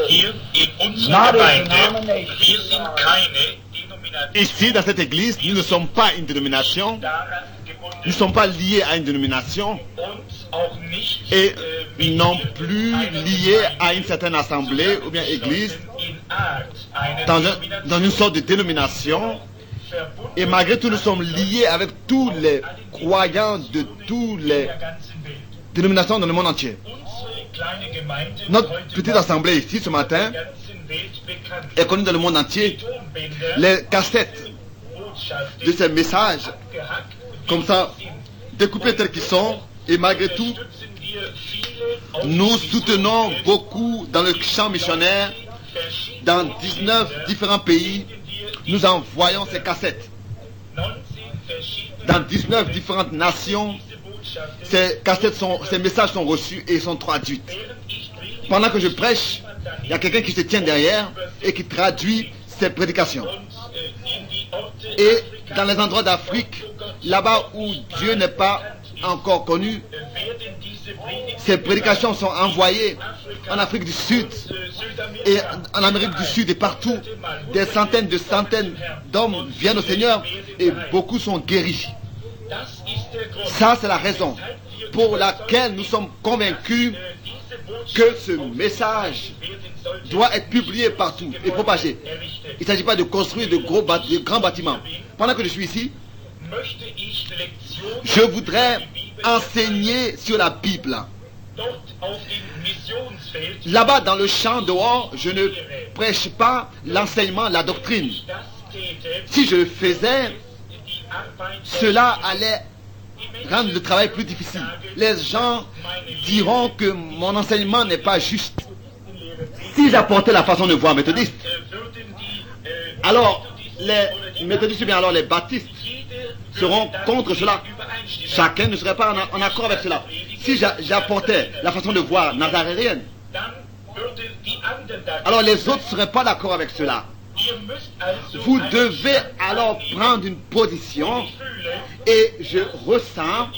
Hier in unserer Gemeinde, wir sind keine Denomination. Ici, dans cette église, nous ne sommes pas une dénomination, nous ne sommes pas liés à une dénomination et non plus liés à une certaine assemblée ou bien église dans une sorte de dénomination. Et malgré tout, nous sommes liés avec tous les croyants de toutes les dénominations dans le monde entier. Notre petite assemblée ici ce matin est connue dans le monde entier. Les cassettes de ces messages, comme ça, découpés tels qu'ils sont, et malgré tout, nous soutenons beaucoup dans le champ missionnaire, dans 19 différents pays. Nous envoyons ces cassettes dans 19 différentes nations. Ces messages sont reçus et sont traduits. Pendant que je prêche, il y a quelqu'un qui se tient derrière et qui traduit ces prédications. Et dans les endroits d'Afrique, là-bas où Dieu n'est pas encore connu, ces prédications sont envoyées en Afrique du Sud et en Amérique du Sud et partout. Des centaines d'hommes viennent au Seigneur et beaucoup sont guéris. Ça, c'est la raison pour laquelle nous sommes convaincus que ce message doit être publié partout et propagé. Il ne s'agit pas de construire de grands bâtiments. Pendant que je suis ici, je voudrais enseigner sur la Bible. Là-bas, dans le champ dehors, je ne prêche pas l'enseignement, la doctrine. Si je le faisais, cela allait rendre le travail plus difficile. Les gens diront que mon enseignement n'est pas juste. Si j'apportais la façon de voir méthodiste, alors les méthodistes ou bien alors les baptistes seront contre cela. Chacun ne serait pas en accord avec cela. Si j'apportais la façon de voir nazaréenne, alors les autres ne seraient pas d'accord avec cela. Vous devez alors prendre une position et je ressens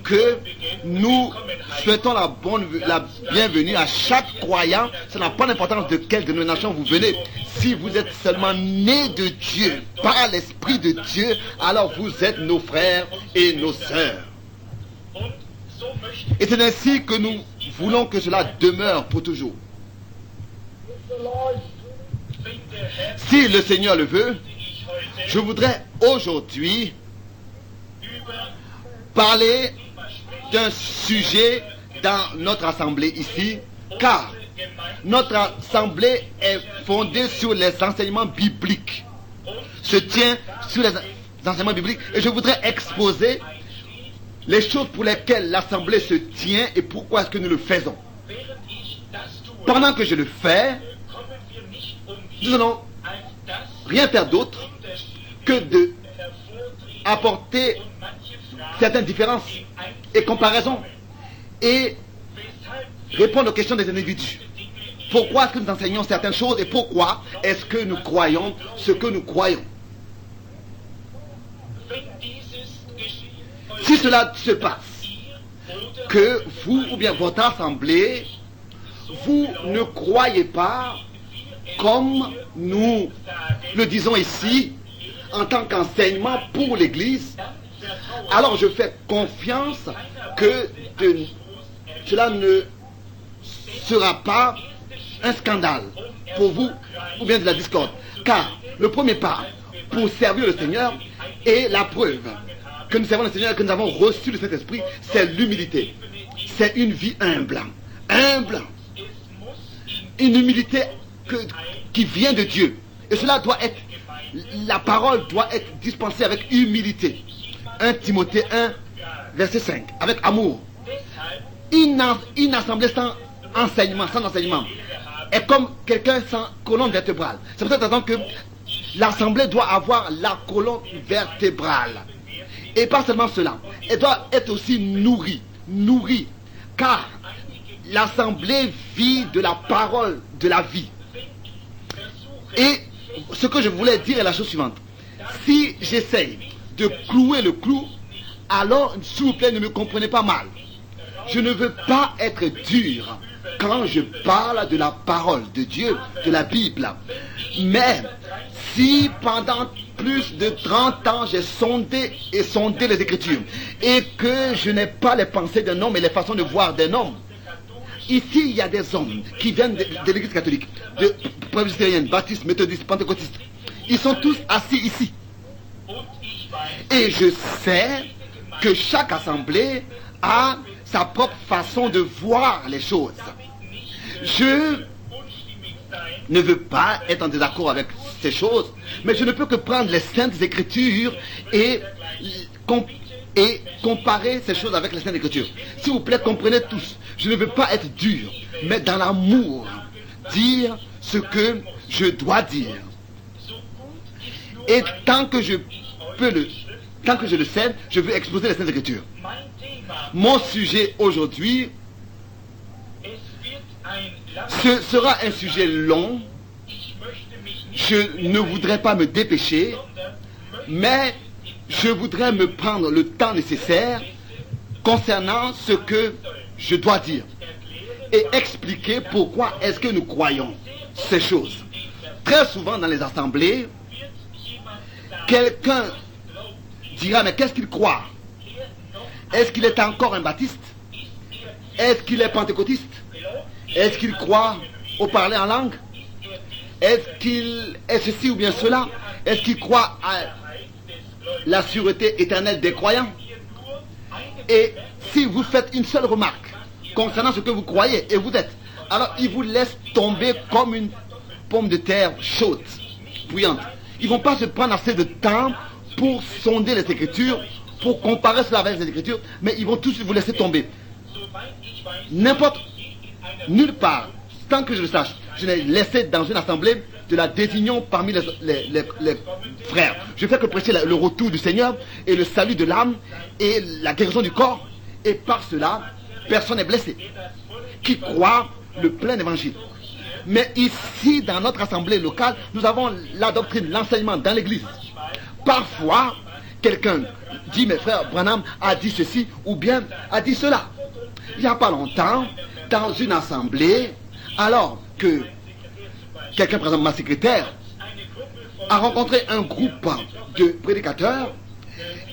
que nous souhaitons la bienvenue à chaque croyant. Ça n'a pas d'importance de quelle dénomination vous venez. Si vous êtes seulement né de Dieu, par l'Esprit de Dieu, alors vous êtes nos frères et nos sœurs. Et c'est ainsi que nous voulons que cela demeure pour toujours. Si le Seigneur le veut, je voudrais aujourd'hui parler d'un sujet dans notre assemblée ici, car notre assemblée est fondée sur les enseignements bibliques, se tient sur les enseignements bibliques, et je voudrais exposer les choses pour lesquelles l'assemblée se tient et pourquoi est-ce que nous le faisons. Pendant que je le fais, nous n'allons rien faire d'autre que de apporter certaines différences et comparaisons et répondre aux questions des individus. Pourquoi est-ce que nous enseignons certaines choses et pourquoi est-ce que nous croyons ce que nous croyons? Si cela se passe, que vous ou bien votre assemblée, vous ne croyez pas comme nous le disons ici, en tant qu'enseignement pour l'Église, alors je fais confiance que cela ne sera pas un scandale pour vous ou bien de la discorde. Car le premier pas pour servir le Seigneur est la preuve que nous servons le Seigneur et que nous avons reçu le Saint-Esprit, c'est l'humilité. C'est une vie humble. Humble. Une humilité qui vient de Dieu. Et cela doit être, la parole doit être dispensée avec humilité. 1 Timothée 1, verset 5, avec amour. Une assemblée sans enseignement est comme quelqu'un sans colonne vertébrale. C'est pour cette raison que l'assemblée doit avoir la colonne vertébrale. Et pas seulement cela, elle doit être aussi nourrie, car l'assemblée vit de la parole de la vie. Et ce que je voulais dire est la chose suivante. Si j'essaye de clouer le clou, alors s'il vous plaît ne me comprenez pas mal. Je ne veux pas être dur, quand je parle de la parole de Dieu, de la Bible. Mais si pendant plus de 30 ans j'ai sondé les Écritures et que je n'ai pas les pensées d'un homme et les façons de voir d'un homme, ici il y a des hommes qui viennent de l'Église catholique, de presbytérienne, baptiste, méthodiste, pentecôtiste. Ils sont tous assis ici. Et je sais que chaque assemblée a sa propre façon de voir les choses. Je ne veux pas être en désaccord avec ces choses, mais je ne peux que prendre les Saintes Écritures et comparer ces choses avec les Saintes Écritures. S'il vous plaît, comprenez tous. Je ne veux pas être dur, mais dans l'amour, dire ce que je dois dire. Et tant que je le sais, je veux exposer les Saintes Écritures. Mon sujet aujourd'hui, ce sera un sujet long. Je ne voudrais pas me dépêcher, mais je voudrais me prendre le temps nécessaire concernant ce que je dois dire et expliquer pourquoi est-ce que nous croyons ces choses. Très souvent dans les assemblées, quelqu'un dira, mais qu'est-ce qu'il croit? Est-ce qu'il est encore un baptiste? Est-ce qu'il est pentecôtiste? Est-ce qu'il croit au parler en langue? Est-ce qu'il est ceci ou bien cela? Est-ce qu'il croit à la sûreté éternelle des croyants? Et si vous faites une seule remarque concernant ce que vous croyez, et vous êtes, alors il vous laisse tomber comme une pomme de terre chaude, bouillante. Ils ne vont pas se prendre assez de temps pour sonder les Écritures, pour comparer cela avec les Écritures, mais ils vont tous vous laisser tomber. Nulle part, tant que je le sache, je n'ai laissé dans une assemblée de la désunion parmi les frères. Je fais que prêcher le retour du Seigneur et le salut de l'âme et la guérison du corps, et par cela, personne n'est blessé. Qui croit le plein évangile. Mais ici, dans notre assemblée locale, nous avons la doctrine, l'enseignement dans l'église. Parfois, quelqu'un dit, mes frères, Branham a dit ceci ou bien a dit cela. Il n'y a pas longtemps, dans une assemblée, alors que quelqu'un, par exemple ma secrétaire, a rencontré un groupe de prédicateurs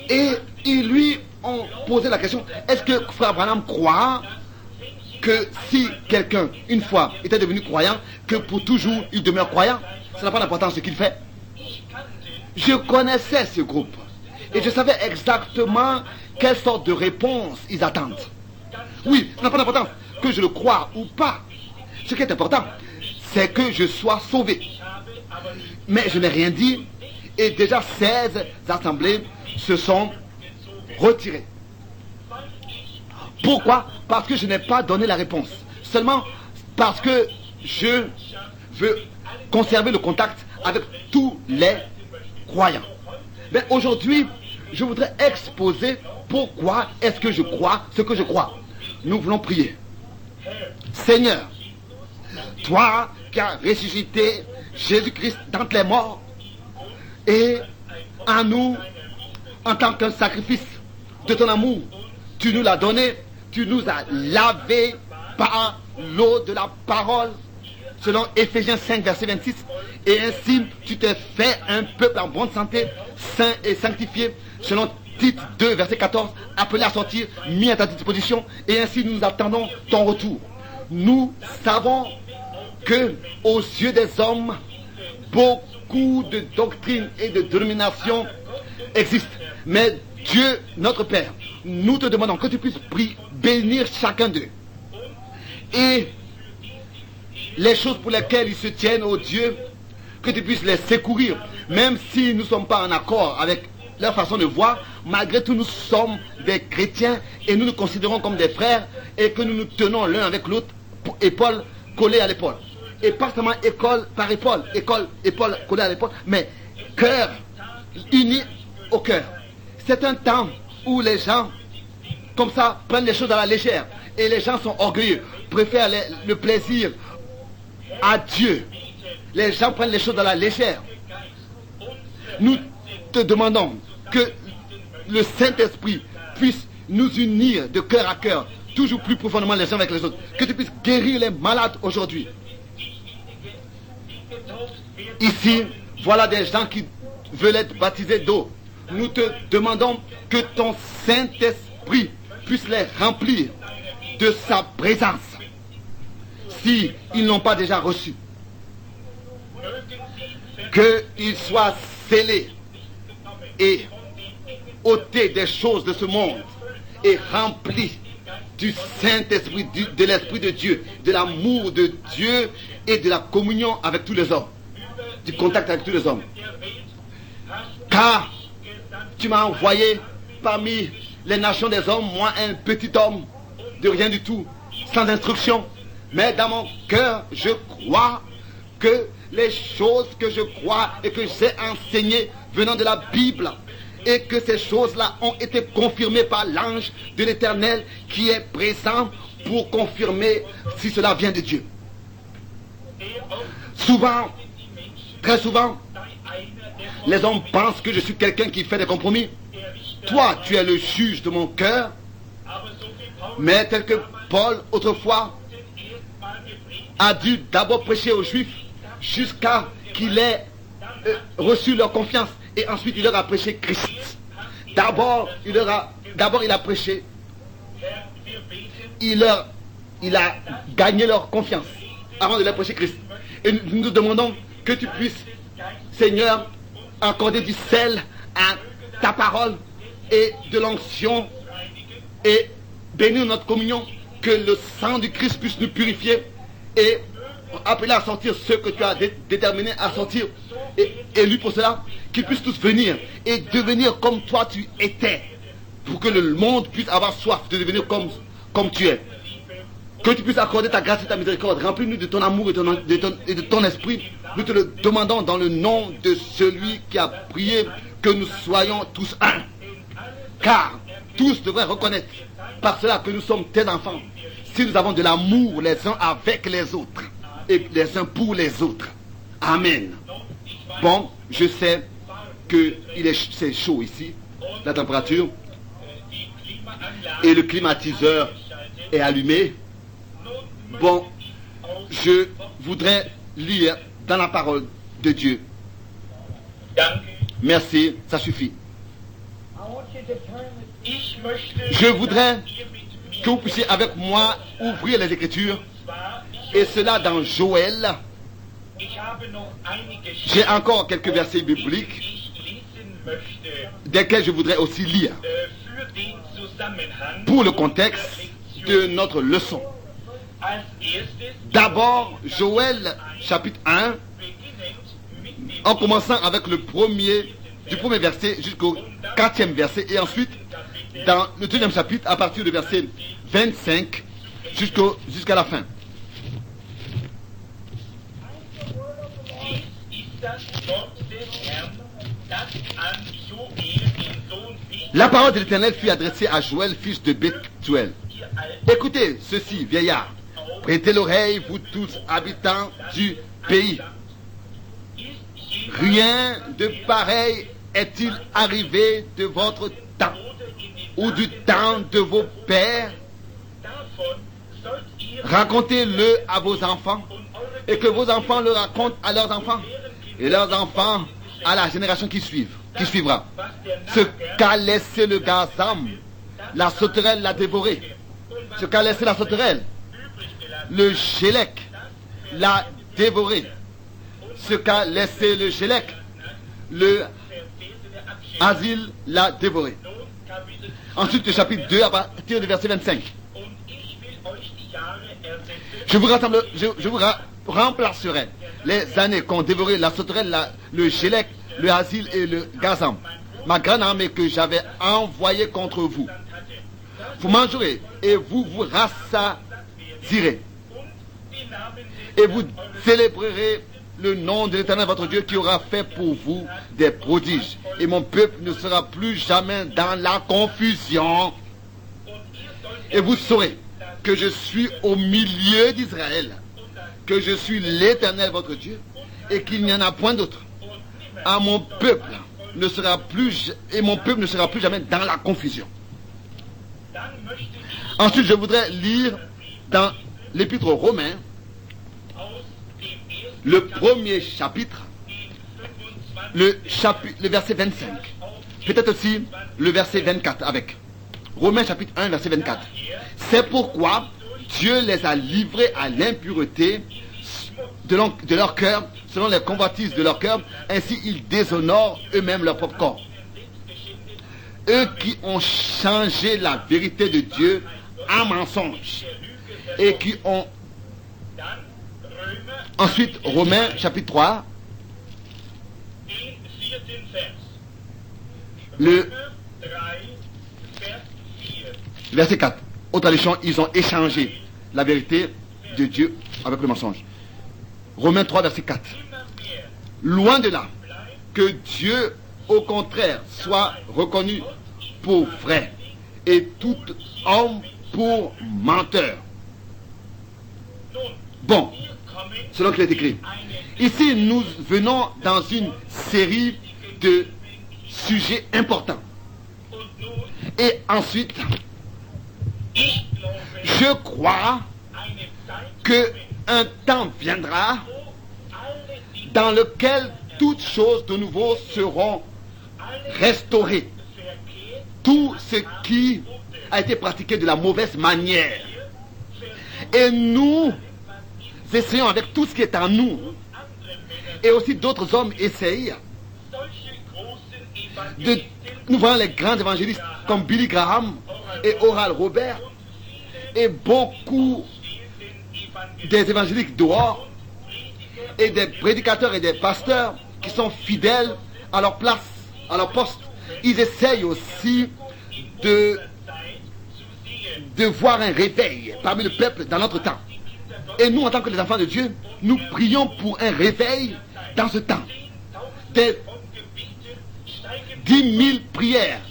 et ils lui ont posé la question, est-ce que frère Branham croit que si quelqu'un, une fois, était devenu croyant, que pour toujours il demeure croyant? Ça n'a pas d'importance ce qu'il fait. Je connaissais ce groupe et je savais exactement quelle sorte de réponse ils attendent. Oui, ça n'a pas d'importance que je le croie ou pas. Ce qui est important, c'est que je sois sauvé. Mais je n'ai rien dit et déjà 16 assemblées se sont retirées. Pourquoi? Parce que je n'ai pas donné la réponse. Seulement parce que je veux conserver le contact avec tous les croyants. Mais aujourd'hui, je voudrais exposer pourquoi est-ce que je crois ce que je crois. Nous voulons prier. Seigneur, toi qui as ressuscité Jésus-Christ d'entre les morts et en nous, en tant qu'un sacrifice de ton amour, tu nous l'as donné, tu nous as lavé par l'eau de la parole, selon Éphésiens 5, verset 26, et ainsi tu t'es fait un peuple en bonne santé, saint et sanctifié, selon Tite 2, verset 14, appelé à sortir, mis à ta disposition, et ainsi nous attendons ton retour. Nous savons que, aux yeux des hommes, beaucoup de doctrines et de dénominations existent, mais Dieu, notre Père, nous te demandons que tu puisses bénir chacun d'eux. Et les choses pour lesquelles ils se tiennent, oh Dieu, que tu puisses les secourir, même si nous ne sommes pas en accord avec leur façon de voir, malgré tout nous sommes des chrétiens et nous nous considérons comme des frères et que nous nous tenons l'un avec l'autre, épaule collée à l'épaule. Et pas seulement épaule par épaule, épaule collée à l'épaule, mais cœur uni au cœur. C'est un temps où les gens, comme ça, prennent les choses à la légère. Et les gens sont orgueilleux, préfèrent le plaisir à Dieu. Les gens prennent les choses à la légère. Nous te demandons que le Saint-Esprit puisse nous unir de cœur à cœur, toujours plus profondément les uns avec les autres. Que tu puisses guérir les malades aujourd'hui. Ici, voilà des gens qui veulent être baptisés d'eau. Nous te demandons que ton Saint-Esprit puisse les remplir de sa présence, si ils n'ont pas déjà reçu. Qu'ils soient scellés et ôtés des choses de ce monde et remplis du Saint-Esprit, de l'Esprit de Dieu, de l'amour de Dieu et de la communion avec tous les hommes, du contact avec tous les hommes. Car tu m'as envoyé parmi les nations des hommes, moi un petit homme de rien du tout, sans instruction, mais dans mon cœur je crois que les choses que je crois et que j'ai enseignées venant de la Bible, et que ces choses-là ont été confirmées par l'ange de l'Éternel qui est présent pour confirmer si cela vient de Dieu. Souvent, très souvent, les hommes pensent que je suis quelqu'un qui fait des compromis. Toi, tu es le juge de mon cœur, mais tel que Paul, autrefois, a dû d'abord prêcher aux Juifs jusqu'à qu'il ait reçu leur confiance, et ensuite il leur a prêché Christ. D'abord il a prêché, il a gagné leur confiance avant de leur prêcher Christ. Et nous nous demandons que tu puisses, Seigneur, accorder du sel à ta parole et de l'onction et bénir notre communion, que le sang du Christ puisse nous purifier et appeler à sortir ceux que tu as déterminés à sortir et élus pour cela, qu'ils puissent tous venir et devenir comme toi tu étais, pour que le monde puisse avoir soif de devenir comme tu es. Que tu puisses accorder ta grâce et ta miséricorde. Remplis-nous de ton amour et de ton esprit. Nous te le demandons dans le nom de celui qui a prié, que nous soyons tous un. Car tous devraient reconnaître par cela que nous sommes tes enfants, si nous avons de l'amour les uns avec les autres et les uns pour les autres. Amen. Bon, je sais que c'est chaud ici, la température, et le climatiseur est allumé. Bon, je voudrais lire dans la parole de Dieu. Merci, ça suffit. Je voudrais que vous puissiez avec moi ouvrir les Écritures, et cela dans Joël. J'ai encore quelques versets bibliques desquels je voudrais aussi lire pour le contexte de notre leçon. D'abord, Joël chapitre 1, en commençant avec du premier verset jusqu'au 4e verset, et ensuite dans le 2e chapitre à partir du verset 25 jusqu'à la fin. La parole de l'Éternel fut adressée à Joël, fils de Bethuel. Écoutez ceci, vieillard. Prêtez l'oreille, vous tous habitants du pays. Rien de pareil est-il arrivé de votre temps ou du temps de vos pères? Racontez-le à vos enfants, et que vos enfants le racontent à leurs enfants, et leurs enfants à la génération qui suivra. Ce qu'a laissé le gazam, la sauterelle l'a dévoré. Ce qu'a laissé la sauterelle, le gélec l'a dévoré. Ce qu'a laissé le gélec, le asile l'a dévoré. Ensuite, le chapitre 2 à partir du verset 25. Je vous remplacerai les années qu'ont dévoré la sauterelle, le gélec, le asile et le gazam, ma grande armée que j'avais envoyée contre vous. Vous mangerez et vous vous rassasirez. Et vous célébrerez le nom de l'Éternel votre Dieu qui aura fait pour vous des prodiges. Et mon peuple ne sera plus jamais dans la confusion. Et vous saurez que je suis au milieu d'Israël, que je suis l'Éternel votre Dieu, et qu'il n'y en a point d'autre. À mon peuple ne sera plus, et mon peuple ne sera plus jamais dans la confusion. Ensuite, je voudrais lire dans l'épître aux Romains, le premier chapitre, le verset 25. Peut-être aussi le verset 24 avec. Romains chapitre 1, verset 24. C'est pourquoi Dieu les a livrés à l'impureté de leur cœur, selon les convoitises de leur cœur, ainsi ils déshonorent eux-mêmes leur propre corps. Eux qui ont changé la vérité de Dieu en mensonge et qui ont... Ensuite, Romains chapitre 3, le verset 4. Autre traduction, ils ont échangé la vérité de Dieu avec le mensonge. Romains 3, verset 4. Loin de là, que Dieu, au contraire, soit reconnu pour vrai et tout homme pour menteur. Bon, selon ce qu'il est écrit. Ici, nous venons dans une série de sujets importants. Et ensuite, je crois qu'un temps viendra dans lequel toutes choses de nouveau seront restaurées. Tout ce qui a été pratiqué de la mauvaise manière. Et nous essayons avec tout ce qui est en nous, et aussi d'autres hommes essayent, nous voyons les grands évangélistes comme Billy Graham et Oral Robert, et beaucoup des évangéliques dehors, et des prédicateurs et des pasteurs qui sont fidèles à leur place, à leur poste. Ils essayent aussi de voir un réveil parmi le peuple dans notre temps. Et nous, en tant que les enfants de Dieu, nous prions pour un réveil dans ce temps. Des 10 000 prières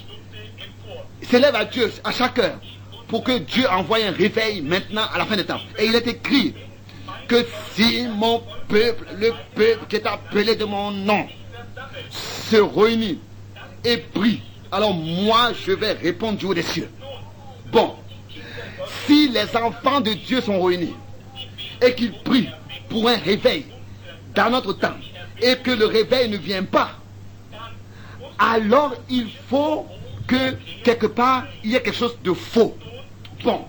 s'élèvent à Dieu à chaque heure pour que Dieu envoie un réveil maintenant à la fin des temps. Et il est écrit que si mon peuple, le peuple qui est appelé de mon nom, se réunit et prie, alors moi je vais répondre du haut des cieux. Bon, si les enfants de Dieu sont réunis et qu'ils prient pour un réveil dans notre temps et que le réveil ne vient pas, alors il faut que quelque part il y ait quelque chose de faux. Bon,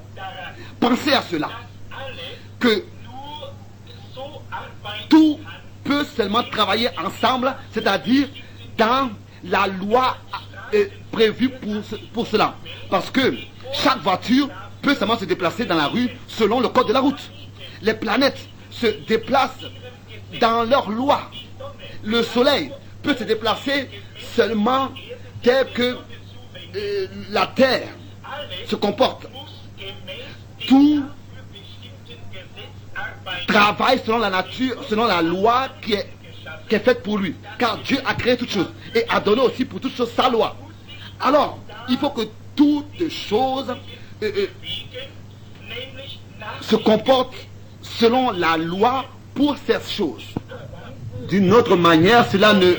pensez à cela, que tout peut seulement travailler ensemble, c'est-à-dire dans la loi prévue pour cela. Parce que chaque voiture peut seulement se déplacer dans la rue selon le code de la route. Les planètes se déplacent dans leur loi. Le soleil peut se déplacer seulement tel que la terre se comporte. Tout travaille selon la nature, selon la loi qui est faite pour lui. Car Dieu a créé toutes choses et a donné aussi pour toutes choses sa loi. Alors, il faut que toutes choses se comportent selon la loi pour ces choses. D'une autre manière, cela ne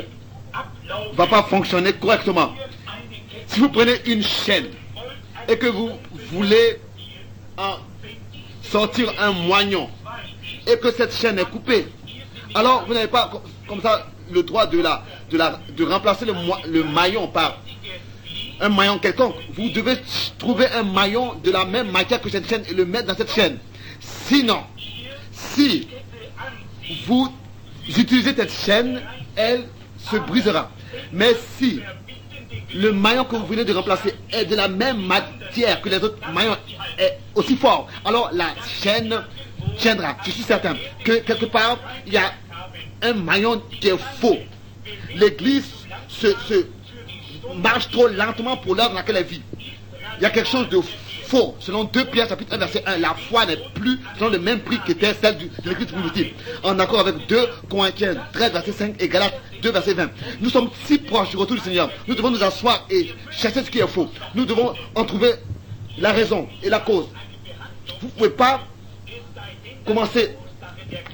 va pas fonctionner correctement. Si vous prenez une chaîne et que vous voulez en sortir un moignon et que cette chaîne est coupée, alors vous n'avez pas comme ça le droit de remplacer le maillon par un maillon quelconque. Vous devez trouver un maillon de la même matière que cette chaîne et le mettre dans cette chaîne. Sinon, si vous utilisez cette chaîne, elle se brisera. Mais si le maillon que vous venez de remplacer est de la même matière que les autres maillons, est aussi fort, alors la chaîne tiendra. Je suis certain que quelque part, il y a un maillon qui est faux. L'église se marche trop lentement pour l'heure dans laquelle elle vit. Il y a quelque chose de faux. Selon 2 Pierre chapitre 1 verset 1, la foi n'est plus selon le même prix qu'était celle de l'église primitive. En accord avec 2 Corinthiens 13 verset 5 et Galates 2 verset 20. Nous sommes si proches du retour du Seigneur. Nous devons nous asseoir et chercher ce qui est faux. Nous devons en trouver la raison et la cause. Vous ne pouvez pas commencer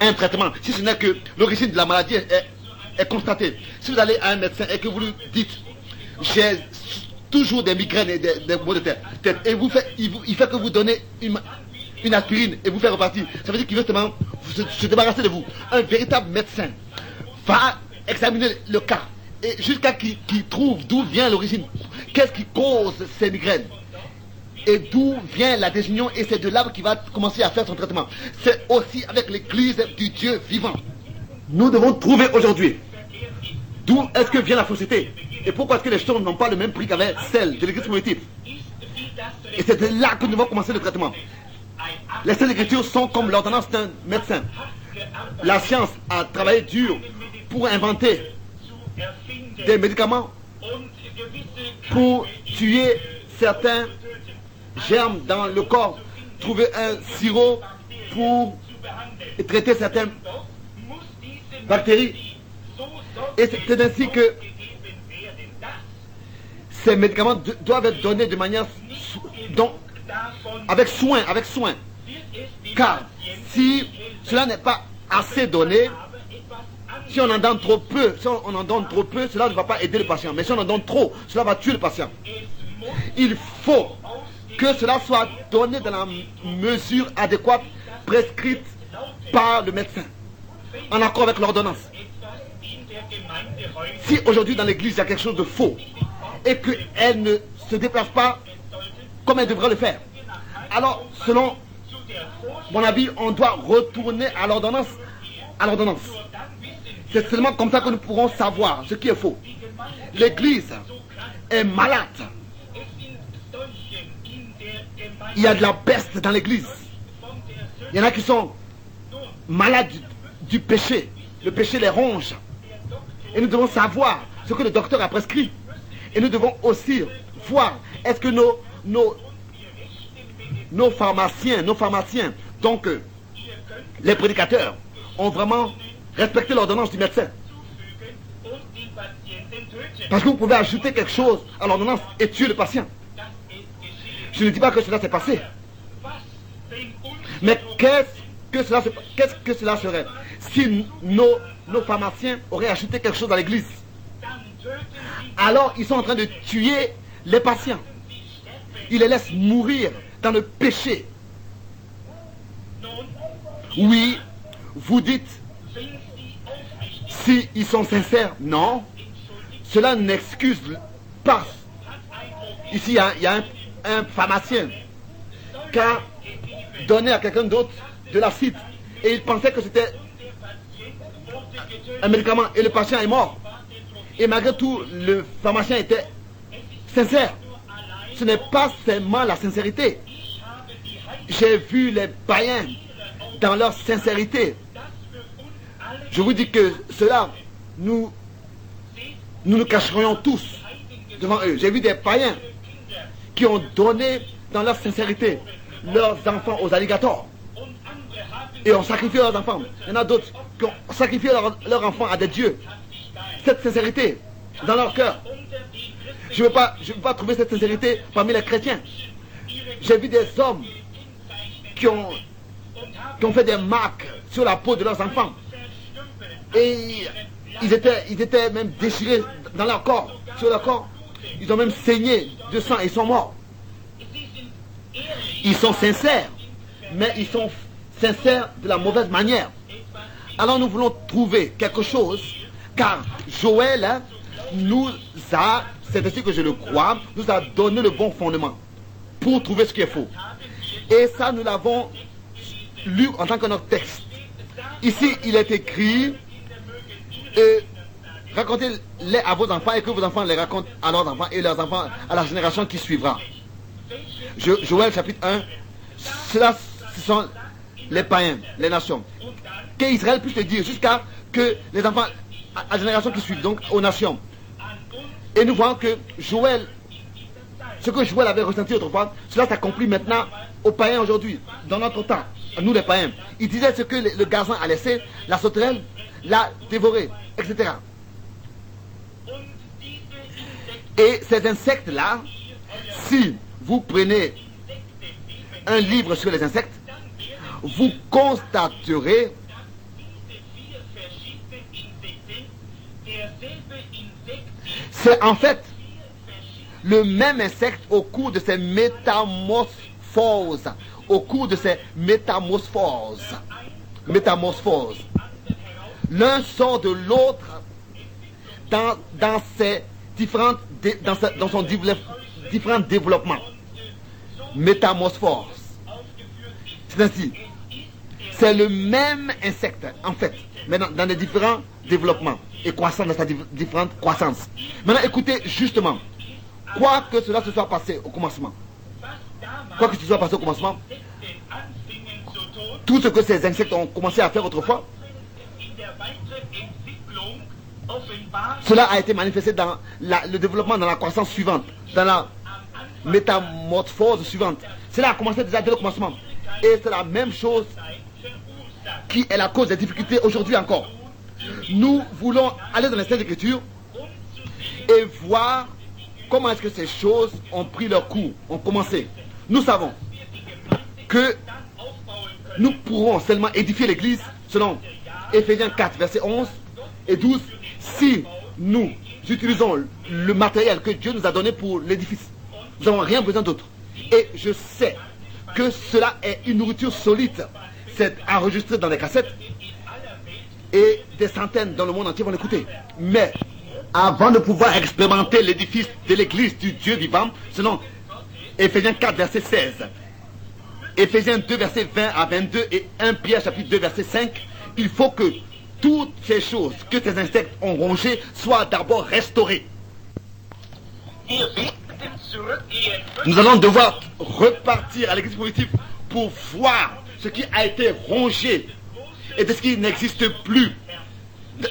un traitement si ce n'est que l'origine de la maladie est constatée. Si vous allez à un médecin et que vous lui dites j'ai toujours des migraines et des maux de tête. Et il fait que vous donnez une aspirine et vous fait repartir. Ça veut dire qu'il veut seulement se débarrasser de vous. Un véritable médecin va examiner le cas et jusqu'à qu'il trouve d'où vient l'origine. Qu'est-ce qui cause ces migraines et d'où vient la désunion, et c'est de là qu'il va commencer à faire son traitement. C'est aussi avec l'église du Dieu vivant. Nous devons trouver aujourd'hui d'où est-ce que vient la société et pourquoi est-ce que les choses n'ont pas le même prix qu'avec celle de l'église primitive. Et c'est de là que nous devons commencer le traitement. Les Saintes Écritures sont comme l'ordonnance d'un médecin. La science a travaillé dur pour inventer des médicaments pour tuer certains germes dans le corps, trouver un sirop pour traiter certaines bactéries. Et c'est ainsi que ces médicaments doivent être donnés de manière avec soin. Car si cela n'est pas assez donné, si on en donne trop peu, cela ne va pas aider le patient. Mais si on en donne trop, cela va tuer le patient. Il faut que cela soit donné dans la mesure adéquate, prescrite par le médecin, en accord avec l'ordonnance. Si aujourd'hui dans l'église il y a quelque chose de faux et qu'elle ne se déplace pas comme elle devrait le faire, alors selon mon avis, on doit retourner à l'ordonnance. C'est seulement comme ça que nous pourrons savoir ce qui est faux. L'église est malade. Il y a de la peste dans l'église. Il y en a qui sont malades du péché. Le péché les ronge. Et nous devons savoir ce que le docteur a prescrit. Et nous devons aussi voir est-ce que nos pharmaciens, donc les prédicateurs, ont vraiment respecté l'ordonnance du médecin. Parce que vous pouvez ajouter quelque chose à l'ordonnance et tuer le patient. Je ne dis pas que cela s'est passé. Mais qu'est-ce que cela serait si nos pharmaciens auraient ajouté quelque chose dans l'église? Alors ils sont en train de tuer les patients. Ils les laissent mourir dans le péché. Oui, vous dites, si ils sont sincères, non, cela n'excuse pas. Ici, il y a un pharmacien qui a donné à quelqu'un d'autre de l'acide et il pensait que c'était un médicament et le patient est mort. Et malgré tout, le pharmacien était sincère. Ce n'est pas seulement la sincérité. J'ai vu les païens dans leur sincérité. Je vous dis que cela, nous nous cacherions tous devant eux. J'ai vu des païens qui ont donné dans leur sincérité leurs enfants aux alligators et ont sacrifié leurs enfants. Il y en a d'autres qui ont sacrifié leurs enfants à des dieux. Cette sincérité dans leur cœur. Je ne veux pas trouver cette sincérité parmi les chrétiens. J'ai vu des hommes qui ont fait des marques sur la peau de leurs enfants. Et ils étaient même déchirés dans leur corps, sur leur corps. Ils ont même saigné de sang et ils sont morts. Ils sont sincères, mais ils sont sincères de la mauvaise manière. Alors nous voulons trouver quelque chose, car Joël nous a, c'est ainsi que je le crois, nous a donné le bon fondement pour trouver ce qui est faux. Et ça, nous l'avons lu en tant que notre texte. Ici, il est écrit, racontez-les à vos enfants et que vos enfants les racontent à leurs enfants et leurs enfants à la génération qui suivra. Joël chapitre 1, cela, ce sont les païens, les nations. Qu'Israël puisse le dire jusqu'à que les enfants, à la génération qui suit, donc aux nations. Et nous voyons que Joël, ce que Joël avait ressenti autrefois, cela s'accomplit maintenant aux païens aujourd'hui, dans notre temps, à nous les païens. Il disait ce que le gazon a laissé, la sauterelle l'a dévoré, etc. Et ces insectes-là, si vous prenez un livre sur les insectes, vous constaterez c'est en fait le même insecte au cours de ses métamorphoses. Au cours de ces métamorphoses. L'un sort de l'autre dans son différents développements. Métamorphose. C'est ainsi. C'est le même insecte, en fait, mais dans les différents développements et croissance dans sa différente croissance. Maintenant, écoutez justement, quoi que cela se soit passé au commencement, tout ce que ces insectes ont commencé à faire autrefois, cela a été manifesté dans le développement, dans la croissance suivante, dans la métamorphose suivante. Cela a commencé déjà dès le commencement. Et c'est la même chose qui est la cause des difficultés aujourd'hui encore. Nous voulons aller dans les Saintes Écritures et voir comment est-ce que ces choses ont pris leur cours, ont commencé. Nous savons que nous pourrons seulement édifier l'Église selon Éphésiens 4, versets 11 et 12, si nous utilisons le matériel que Dieu nous a donné pour l'édifice. Nous n'avons rien besoin d'autre. Et je sais que cela est une nourriture solide. C'est enregistré dans les cassettes et des centaines dans le monde entier vont l'écouter. Mais avant de pouvoir expérimenter l'édifice de l'église du Dieu vivant, selon Éphésiens 4, verset 16, Éphésiens 2, verset 20 à 22 et 1 Pierre, chapitre 2, verset 5, il faut que toutes ces choses que ces insectes ont rongées soient d'abord restaurées. Nous allons devoir repartir à l'église primitive pour voir ce qui a été rongé et de ce qui n'existe plus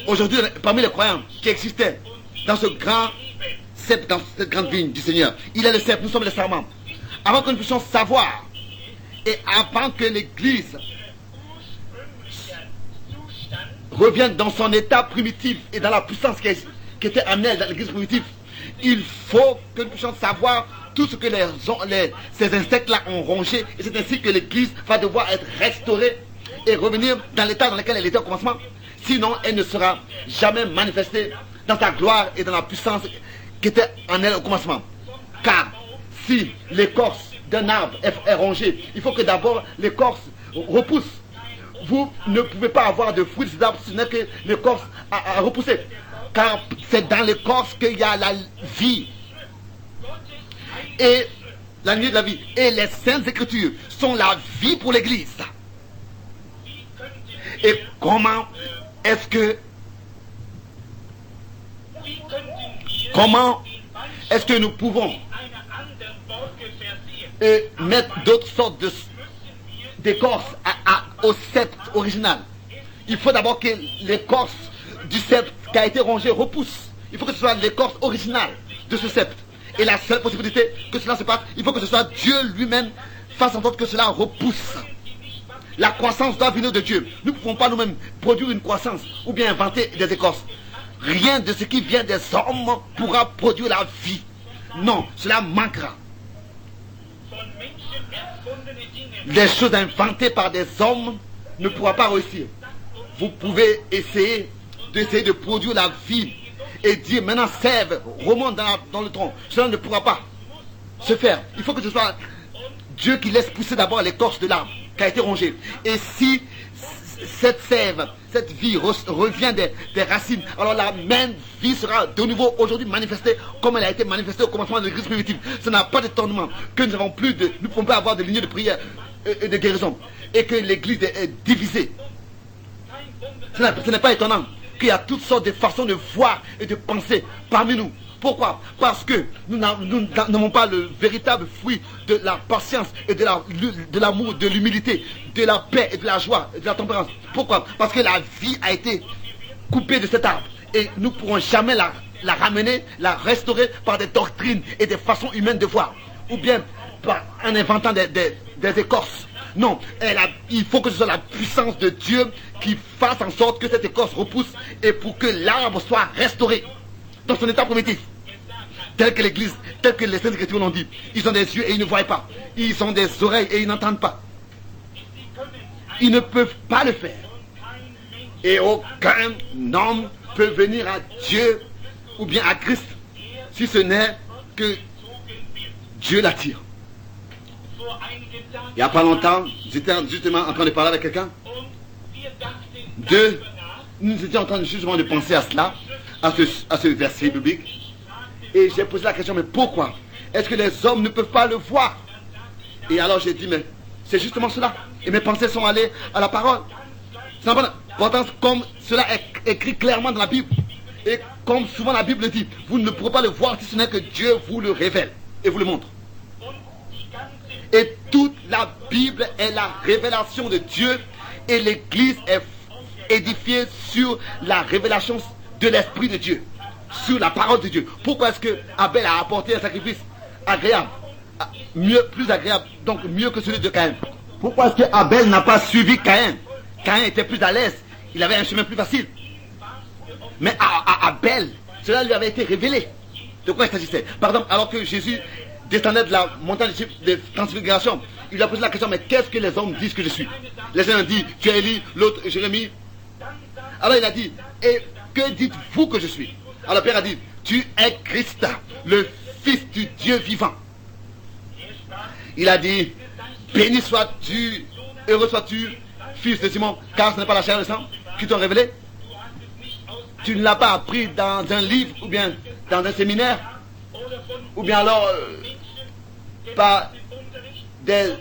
aujourd'hui parmi les croyants qui existaient dans ce grand cep, dans cette grande vigne du Seigneur. Il est le cep, nous sommes les serments. Avant que nous puissions savoir et avant que l'Église revienne dans son état primitif et dans la puissance qui était amenée dans l'Église primitive, il faut que nous puissions savoir tout ce que ces insectes-là ont rongé, et c'est ainsi que l'Église va devoir être restaurée et revenir dans l'état dans lequel elle était au commencement. Sinon, elle ne sera jamais manifestée dans sa gloire et dans la puissance qui était en elle au commencement. Car si l'écorce d'un arbre est rongée, il faut que d'abord l'écorce repousse. Vous ne pouvez pas avoir de fruits de cet arbre si ce n'est que l'écorce a repoussé. Car c'est dans l'écorce qu'il y a la vie. Et la lumière de la vie. Et les Saintes Écritures sont la vie pour l'Église. Et comment est-ce que nous pouvons mettre d'autres sortes d'écorce au sceptre original? Il faut d'abord que l'écorce du sceptre qui a été rongé repousse. Il faut que ce soit l'écorce originale de ce sceptre. Et la seule possibilité que cela se passe, il faut que ce soit Dieu lui-même fasse en sorte que cela repousse. La croissance doit venir de Dieu. Nous ne pouvons pas nous-mêmes produire une croissance ou bien inventer des écorces. Rien de ce qui vient des hommes pourra produire la vie. Non, cela manquera. Les choses inventées par des hommes ne pourront pas réussir. Vous pouvez essayer de produire la vie et dire maintenant sève, remonte dans le tronc. Cela ne pourra pas se faire. Il faut que ce soit Dieu qui laisse pousser d'abord l'écorce de l'arbre qui a été rongée. Et si cette sève, cette vie revient des racines, alors la même vie sera de nouveau aujourd'hui manifestée comme elle a été manifestée au commencement de l'Église primitive. Ce n'a pas d'étonnement que nous n'avons plus nous ne pouvons pas avoir de lignée de prière et de guérison et que l'Église est divisée. Ce n'est pas étonnant qu'il y a toutes sortes de façons de voir et de penser parmi nous. Pourquoi? Parce que nous n'avons pas le véritable fruit de la patience et de l'amour, de l'humilité, de la paix et de la joie et de la tempérance. Pourquoi? Parce que la vie a été coupée de cet arbre et nous ne pourrons jamais la ramener, la restaurer par des doctrines et des façons humaines de voir ou bien en inventant des écorces. Non, il faut que ce soit la puissance de Dieu qui fasse en sorte que cette écorce repousse et pour que l'arbre soit restauré dans son état primitif. Tel que l'Église, tel que les Saintes Écritures l'ont dit. Ils ont des yeux et ils ne voient pas. Ils ont des oreilles et ils n'entendent pas. Ils ne peuvent pas le faire. Et aucun homme peut venir à Dieu ou bien à Christ si ce n'est que Dieu l'attire. Il n'y a pas longtemps, j'étais justement en train de parler avec quelqu'un. Nous étions en train justement de penser à cela, à ce verset biblique. Et j'ai posé la question, mais pourquoi est-ce que les hommes ne peuvent pas le voir? Et alors j'ai dit, mais c'est justement cela. Et mes pensées sont allées à la parole. C'est important, comme cela est écrit clairement dans la Bible. Et comme souvent la Bible dit, vous ne pourrez pas le voir si ce n'est que Dieu vous le révèle et vous le montre. Et toute la Bible est la révélation de Dieu et l'Église est édifiée sur la révélation de l'Esprit de Dieu, sur la parole de Dieu. Pourquoi est-ce que Abel a apporté un sacrifice agréable, plus agréable, donc mieux que celui de Caïn? Pourquoi est-ce que Abel n'a pas suivi Caïn? Caïn était plus à l'aise, il avait un chemin plus facile. Mais à Abel, cela lui avait été révélé. De quoi il s'agissait? Par exemple, alors que Jésus descendait de la montagne de transfiguration, il lui a posé la question, mais qu'est-ce que les hommes disent que je suis? Les uns ont dit, tu es Élie, l'autre, Jérémie. Alors il a dit, et que dites-vous que je suis? Alors Pierre a dit, tu es Christ, le Fils du Dieu vivant. Il a dit, béni sois-tu, heureux sois-tu, fils de Simon, car ce n'est pas la chair et le sang qui t'ont révélé. Tu ne l'as pas appris dans un livre, ou bien dans un séminaire, ou bien alors par des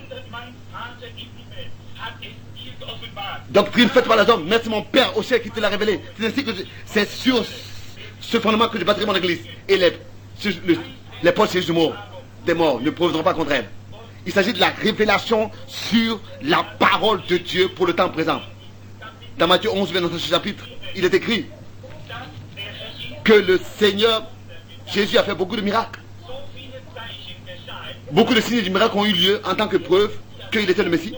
doctrines faites par les hommes, mais c'est mon Père au ciel qui te l'a révélé. C'est ainsi que c'est sur ce fondement que je bâtirai mon église. Et les portes des morts ne prouveront pas contre elle. Il s'agit de la révélation sur la parole de Dieu pour le temps présent. Dans Matthieu 11, dans ce chapitre, il est écrit que le Seigneur Jésus a fait beaucoup de miracles. Beaucoup de signes et de miracles ont eu lieu en tant que preuve qu'il était le Messie.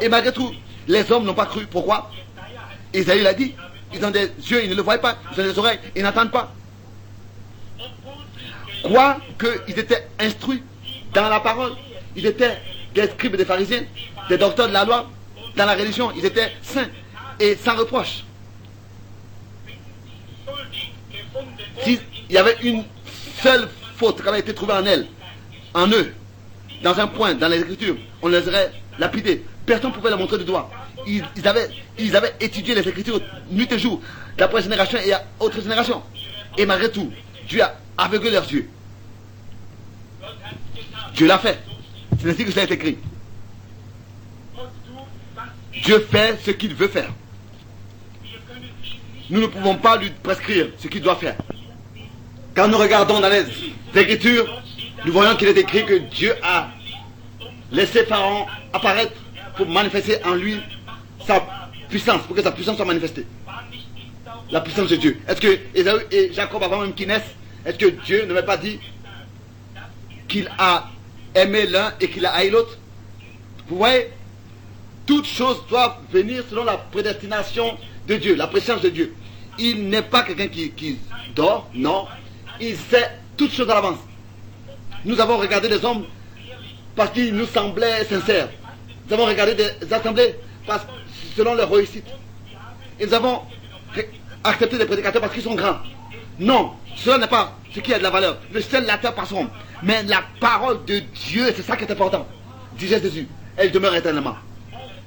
Et malgré tout, les hommes n'ont pas cru. Pourquoi? Isaïe l'a dit. Ils ont des yeux, ils ne le voient pas. Ils ont des oreilles, ils n'entendent pas. Quoiqu'ils étaient instruits dans la parole, ils étaient des scribes et des pharisiens, des docteurs de la loi, dans la religion, ils étaient saints et sans reproche. S'il y avait une seule faute qui avait été trouvée en eux, dans un point, dans les Écritures, on les aurait lapidés. Personne ne pouvait les montrer du doigt. Ils avaient étudié les Écritures nuit et jour, d'après génération et à autre génération. Et malgré tout, Dieu a aveuglé leurs yeux. Dieu l'a fait. C'est ainsi que ça a été écrit. Dieu fait ce qu'il veut faire. Nous ne pouvons pas lui prescrire ce qu'il doit faire. Quand nous regardons dans les Écritures, nous voyons qu'il est écrit que Dieu a laissé Pharaon apparaître pour manifester en lui sa puissance, pour que sa puissance soit manifestée. La puissance de Dieu. Est-ce que Ésaü et Jacob, avant même qu'ils naissent, est-ce que Dieu ne m'avait pas dit qu'il a aimé l'un et qu'il a haï l'autre? Vous voyez, toutes choses doivent venir selon la prédestination de Dieu, la préscience de Dieu. Il n'est pas quelqu'un qui dort, non. Il sait toutes choses à l'avance. Nous avons regardé des hommes parce qu'ils nous semblaient sincères. Nous avons regardé des assemblées selon leur réussite. Et nous avons accepté des prédicateurs parce qu'ils sont grands. Non, cela n'est pas ce qui a de la valeur. Le ciel et la terre passeront. Mais la parole de Dieu, c'est ça qui est important. Disait Jésus, elle demeure éternellement.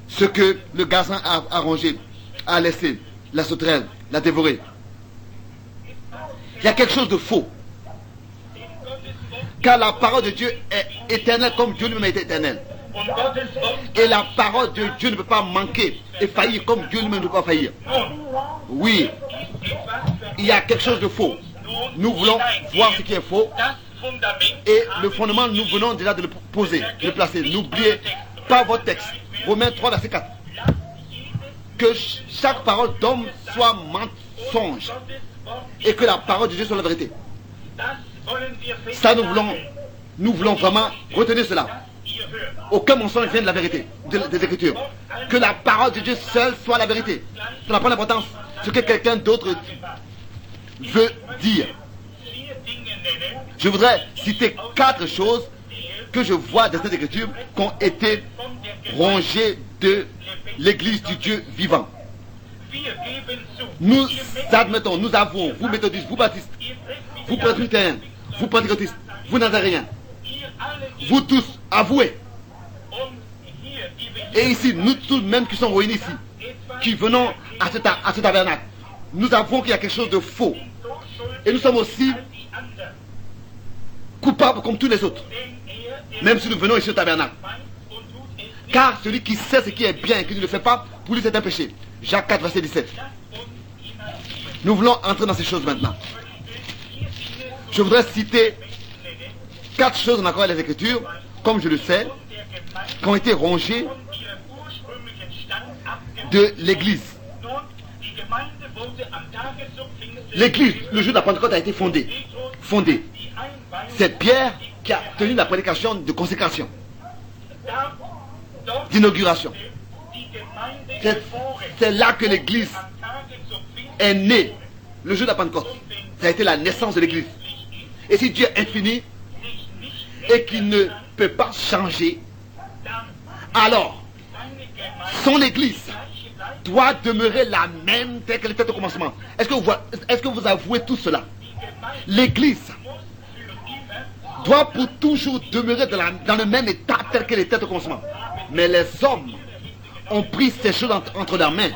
Ce que le gazan a rongé, a laissé, la sauterelle, l'a dévoré. Il y a quelque chose de faux. Car la parole de Dieu est éternelle comme Dieu lui-même est éternel. Et la parole de Dieu ne peut pas manquer et faillir comme Dieu lui-même ne peut pas faillir. Oui, il y a quelque chose de faux. Nous voulons voir ce qui est faux. Et le fondement, nous venons déjà de le poser, de le placer. N'oubliez pas votre texte. Romains 3, verset 4. Que chaque parole d'homme soit mensonge. Et que la parole de Dieu soit la vérité. Ça, nous voulons vraiment retenir cela. Aucun mensonge vient de la vérité, des Écritures. Que la parole de Dieu seule soit la vérité. Ça n'a pas d'importance ce que quelqu'un d'autre veut dire. Je voudrais citer 4 choses que je vois dans cette Écriture qui ont été rongées de l'Église du Dieu vivant. Nous admettons, nous avouons, vous méthodistes, vous baptistes, vous presbytériens, vous pentecôtistes, vous nazaréens, vous tous, avouez. Et ici, nous tous même qui sommes réunis ici, qui venons à ce tabernacle, nous avouons qu'il y a quelque chose de faux. Et nous sommes aussi coupables comme tous les autres, même si nous venons ici au tabernacle. Car celui qui sait ce qui est bien et qui ne le fait pas, pour lui c'est un péché. Jacques 4, verset 17. Nous voulons entrer dans ces choses maintenant. Je voudrais citer 4 choses en accord avec les Écritures, comme je le sais, qui ont été rongées de l'Église. L'Église, le jour de la Pentecôte, a été fondée. C'est Pierre qui a tenu la prédication de consécration, d'inauguration. C'est là que l'Église est née, le jour de la Pentecôte. Ça a été la naissance de l'Église. Et si Dieu est infini et qu'il ne peut pas changer, alors son Église doit demeurer la même telle qu'elle était au commencement. Est-ce que vous avouez tout cela? L'Église doit pour toujours demeurer dans le même état tel qu'elle était au commencement. Mais les hommes ont pris ces choses entre leurs mains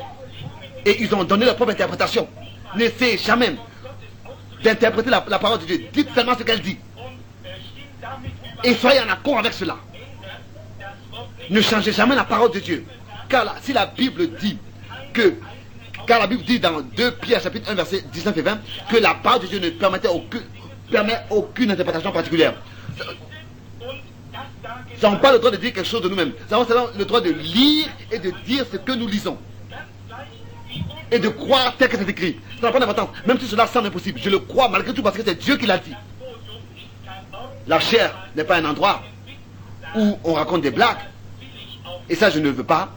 et ils ont donné leur propre interprétation. N'essayez jamais d'interpréter la parole de Dieu. Dites seulement ce qu'elle dit. Et soyez en accord avec cela. Ne changez jamais la parole de Dieu. Car si la Bible dit car la Bible dit dans 2 Pierre chapitre 1 verset 19 et 20 que la parole de Dieu ne permet aucune interprétation particulière. Nous n'avons pas le droit de dire quelque chose de nous-mêmes. Nous avons seulement le droit de lire et de dire ce que nous lisons. Et de croire tel que c'est écrit. Ça n'a pas d'importance. Même si cela semble impossible. Je le crois malgré tout parce que c'est Dieu qui l'a dit. La chair n'est pas un endroit où on raconte des blagues. Et ça, je ne veux pas.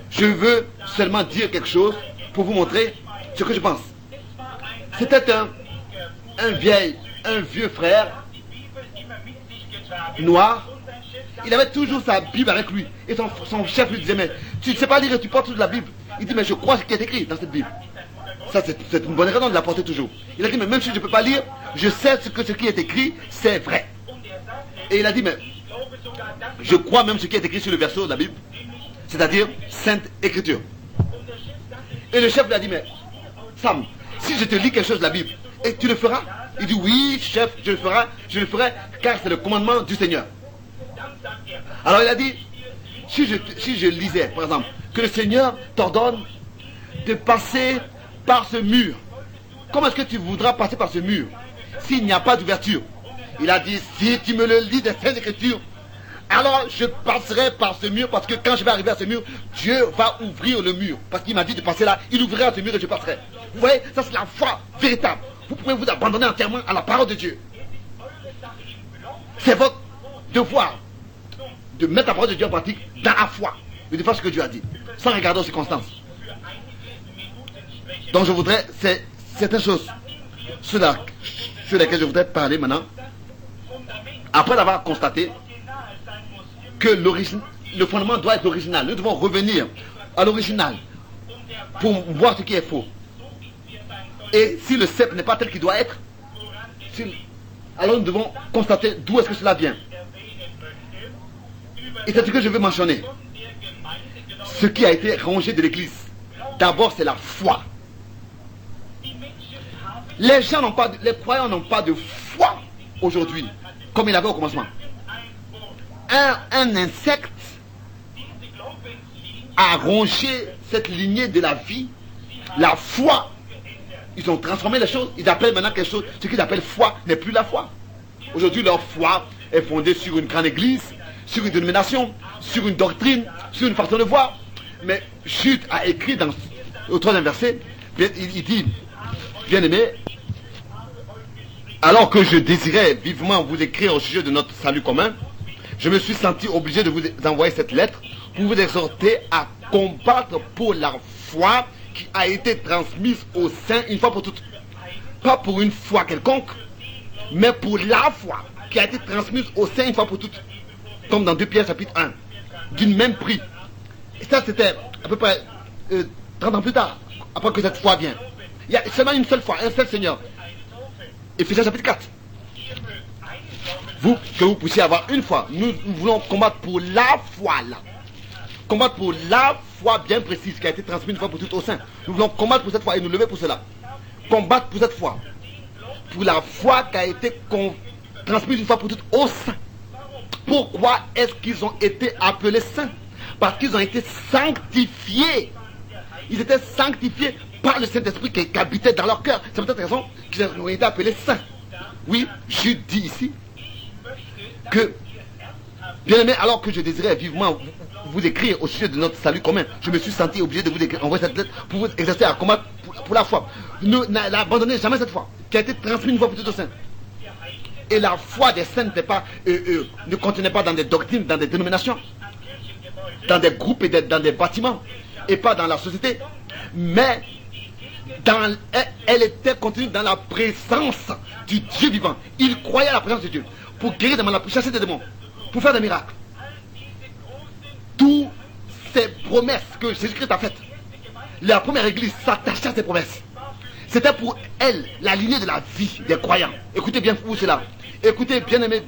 Je veux seulement dire quelque chose pour vous montrer ce que je pense. C'était un vieux frère noir. Il avait toujours sa Bible avec lui. Et son chef lui disait, mais tu ne sais pas lire et tu portes toute la Bible. Il dit, mais je crois ce qui est écrit dans cette Bible. Ça, c'est une bonne raison de la porter toujours. Il a dit, mais même si je ne peux pas lire, je sais ce qui est écrit, c'est vrai. Et il a dit, mais je crois même ce qui est écrit sur le verso de la Bible, c'est-à-dire Sainte Écriture. Et le chef lui a dit, mais Sam, si je te lis quelque chose de la Bible, et tu le feras? Il dit, oui, chef, je le ferai, car c'est le commandement du Seigneur. Alors il a dit, si je lisais, par exemple, que le Seigneur t'ordonne de passer par ce mur, comment est-ce que tu voudras passer par ce mur s'il n'y a pas d'ouverture? Il a dit, si tu me le lis des Saintes Écritures, alors je passerai par ce mur, parce que quand je vais arriver à ce mur, Dieu va ouvrir le mur. Parce qu'il m'a dit de passer là, il ouvrira ce mur et je passerai. Vous voyez, ça c'est la foi véritable. Vous pouvez vous abandonner entièrement à la parole de Dieu. C'est votre devoir de mettre la parole de Dieu en pratique dans la foi, et de faire ce que Dieu a dit, sans regarder aux circonstances. Donc je voudrais, c'est certaines choses sur lesquelles je voudrais parler maintenant, après avoir constaté que le fondement doit être original. Nous devons revenir à l'original pour voir ce qui est faux. Et si le cep n'est pas tel qu'il doit être, alors nous devons constater d'où est-ce que cela vient. Et c'est ce que je veux mentionner. Ce qui a été rongé de l'Église. D'abord, c'est la foi. Les croyants n'ont pas de foi aujourd'hui, comme il avait au commencement. Un insecte a rongé cette lignée de la vie, la foi. Ils ont transformé les choses. Ils appellent maintenant quelque chose, ce qu'ils appellent foi n'est plus la foi. Aujourd'hui, leur foi est fondée sur une grande église, sur une dénomination, sur une doctrine, sur une façon de voir. Mais Jude a écrit au 3e verset, il dit, bien-aimés, alors que je désirais vivement vous écrire au sujet de notre salut commun, je me suis senti obligé de vous envoyer cette lettre pour vous exhorter à combattre pour la foi qui a été transmise aux saints une fois pour toutes. Pas pour une foi quelconque, mais pour la foi qui a été transmise aux saints une fois pour toutes. Comme dans 2 Pierre chapitre 1, d'une même prix. Et ça c'était à peu près 30 ans plus tard, après que cette foi vient. Il y a seulement une seule foi, un seul Seigneur. Éphésiens chapitre 4. que vous puissiez avoir une foi. Nous voulons combattre pour la foi là. Combattre pour la foi bien précise qui a été transmise une fois pour toutes au sein. Nous voulons combattre pour cette foi et nous lever pour cela. Combattre pour cette foi. Pour la foi qui a été transmise une fois pour toutes au sein. Pourquoi est-ce qu'ils ont été appelés saints? Parce qu'ils ont été sanctifiés. Ils étaient sanctifiés par le Saint-Esprit qui habitait dans leur cœur. C'est pour cette raison qu'ils ont été appelés saints. Oui, je dis ici que, bien aimé, alors que je désirais vivement vous écrire au sujet de notre salut commun, je me suis senti obligé de vous envoyer cette lettre pour vous exercer à combattre pour la foi. N'abandonnez jamais cette foi qui a été transmise une fois pour toutes aux saints. Et la foi des saints ne contenait pas dans des doctrines, dans des dénominations, dans des groupes et dans des bâtiments, et pas dans la société, mais elle était contenue dans la présence du Dieu vivant. Il croyait à la présence de Dieu pour guérir des malades, pour chasser des démons, pour faire des miracles. Toutes ces promesses que Jésus-Christ a faites, la première église s'attachait à ces promesses. C'était pour elle la lignée de la vie des croyants. Écoutez bien vous cela. Écoutez, bien-aimés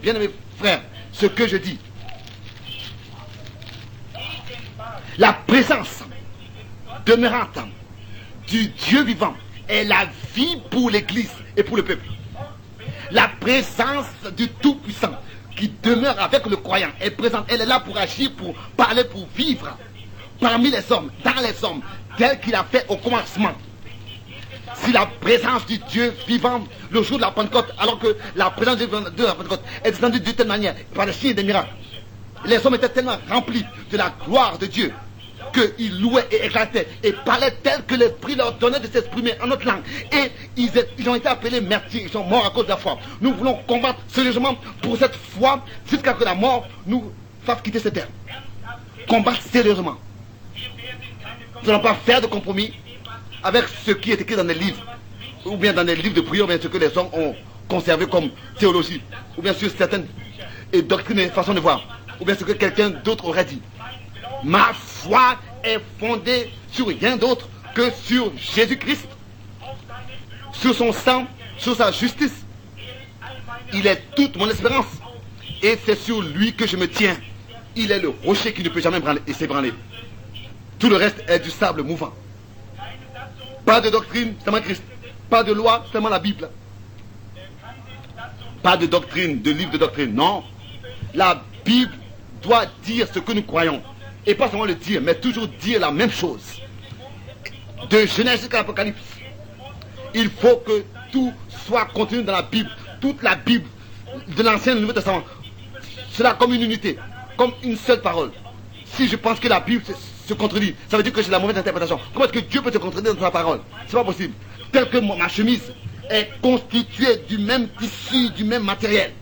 frères, ce que je dis. La présence demeurante du Dieu vivant est la vie pour l'église et pour le peuple. La présence du Tout-Puissant qui demeure avec le croyant est présente. Elle est là pour agir, pour parler, pour vivre parmi les hommes, dans les hommes, tel qu'il a fait au commencement. Si la présence du Dieu vivant, le jour de la Pentecôte, alors que la présence de la Pentecôte est descendue de telle manière, par les signes et des miracles, les hommes étaient tellement remplis de la gloire de Dieu qu'ils louaient et éclataient et parlaient tel que l'Esprit leur donnait de s'exprimer en notre langue. Et ils ont été appelés martyrs, ils sont morts à cause de la foi. Nous voulons combattre sérieusement pour cette foi jusqu'à ce que la mort nous fasse quitter cette terre. Combattre sérieusement. Nous n'allons pas faire de compromis avec ce qui est écrit dans les livres, ou bien dans les livres de prière, ou bien ce que les hommes ont conservé comme théologie, ou bien sur certaines doctrines et façons de voir, ou bien ce que quelqu'un d'autre aurait dit. Ma foi est fondée sur rien d'autre que sur Jésus-Christ, sur son sang, sur sa justice. Il est toute mon espérance et c'est sur lui que je me tiens. Il est le rocher qui ne peut jamais s'ébranler. Tout le reste est du sable mouvant. Pas de doctrine, seulement Christ. Pas de loi, seulement la Bible. Pas de doctrine, de livre de doctrine, non. La Bible doit dire ce que nous croyons. Et pas seulement le dire, mais toujours dire la même chose. De Genèse jusqu'à l'Apocalypse. Il faut que tout soit contenu dans la Bible. Toute la Bible, de l'Ancien et du Nouveau Testament. Cela comme une unité, comme une seule parole. Si je pense que la Bible se contredit, ça veut dire que j'ai la mauvaise interprétation. Comment est-ce que Dieu peut se contredire dans sa parole? C'est pas possible. Tel que ma chemise est constituée du même tissu, du même matériel.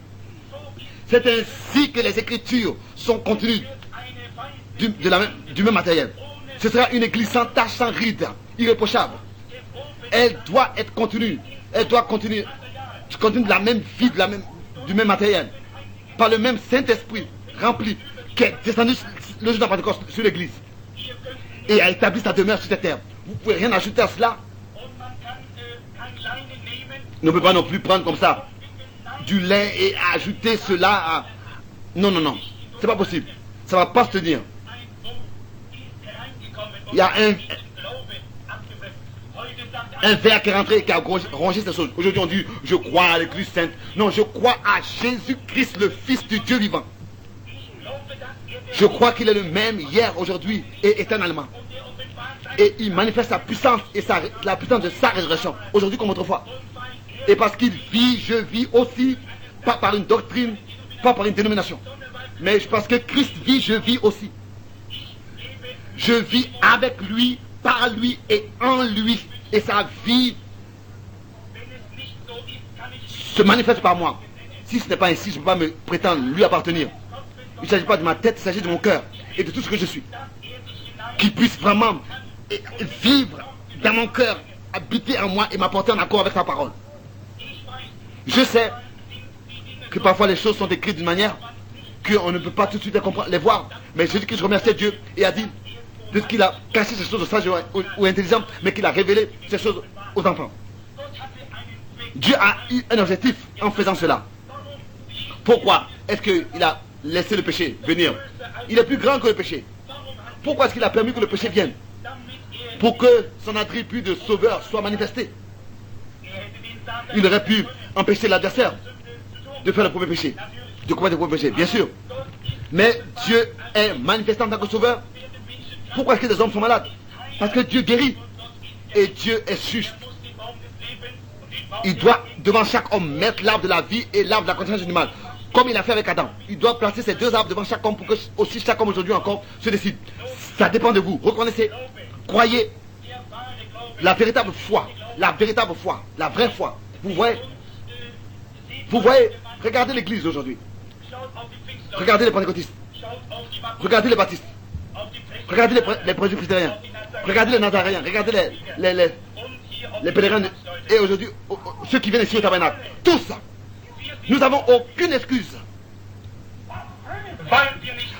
C'est ainsi que les Écritures sont contenues du même matériel. Ce sera une église sans tache, sans ride, irréprochable. Elle doit être contenue. Elle doit contenir de la même vie, du même matériel. Par le même Saint-Esprit rempli qui est descendu le jour de la Pentecôte sur l'église. Et a établi sa demeure sur cette terre. Vous ne pouvez rien ajouter à cela. On ne peut pas non plus prendre comme ça du lait et ajouter cela à... Non, non, non. C'est pas possible. Ça ne va pas se tenir. Il y a un verre qui est rentré et qui a rongé ces choses. Aujourd'hui on dit, je crois à l'église sainte. Non, je crois à Jésus-Christ, le Fils du Dieu vivant. Je crois qu'il est le même hier, aujourd'hui et éternellement. Et il manifeste sa puissance et la puissance de sa résurrection, aujourd'hui comme autrefois. Et parce qu'il vit, je vis aussi, pas par une doctrine, pas par une dénomination. Mais parce que Christ vit, je vis aussi. Je vis avec lui, par lui et en lui. Et sa vie se manifeste par moi. Si ce n'est pas ainsi, je ne peux pas me prétendre lui appartenir. Il ne s'agit pas de ma tête, il s'agit de mon cœur et de tout ce que je suis. Qu'il puisse vraiment vivre dans mon cœur, habiter en moi et m'apporter en accord avec sa parole. Je sais que parfois les choses sont écrites d'une manière qu'on ne peut pas tout de suite les voir. Mais Jésus Christ remerciait Dieu et a dit de ce qu'il a caché ces choses aux sages ou intelligents, mais qu'il a révélé ces choses aux enfants. Dieu a eu un objectif en faisant cela. Pourquoi est-ce qu'il a laissé le péché venir? Il est plus grand que le péché. Pourquoi est-ce qu'il a permis que le péché vienne? Pour que son attribut de sauveur soit manifesté. Il aurait pu empêcher l'adversaire de faire le premier péché, de commettre le premier péché, bien sûr. Mais Dieu est manifesté en tant que sauveur. Pourquoi est-ce que des hommes sont malades? Parce que Dieu guérit. Et Dieu est juste. Il doit devant chaque homme mettre l'arbre de la vie et l'arbre de la connaissance du mal. Comme il a fait avec Adam. Il doit placer ces deux arbres devant chaque homme pour que aussi chaque homme aujourd'hui encore se décide. Ça dépend de vous. Reconnaissez. Croyez. La véritable foi. La véritable foi. La vraie foi. Vous voyez? Vous voyez? Regardez l'église aujourd'hui. Regardez les pentecôtistes. Regardez les baptistes. Regardez les presbytériens. Regardez les nazaréens. Regardez les pèlerins. Et aujourd'hui, ceux qui viennent ici au tabernacle. Tous ça. Nous n'avons aucune excuse.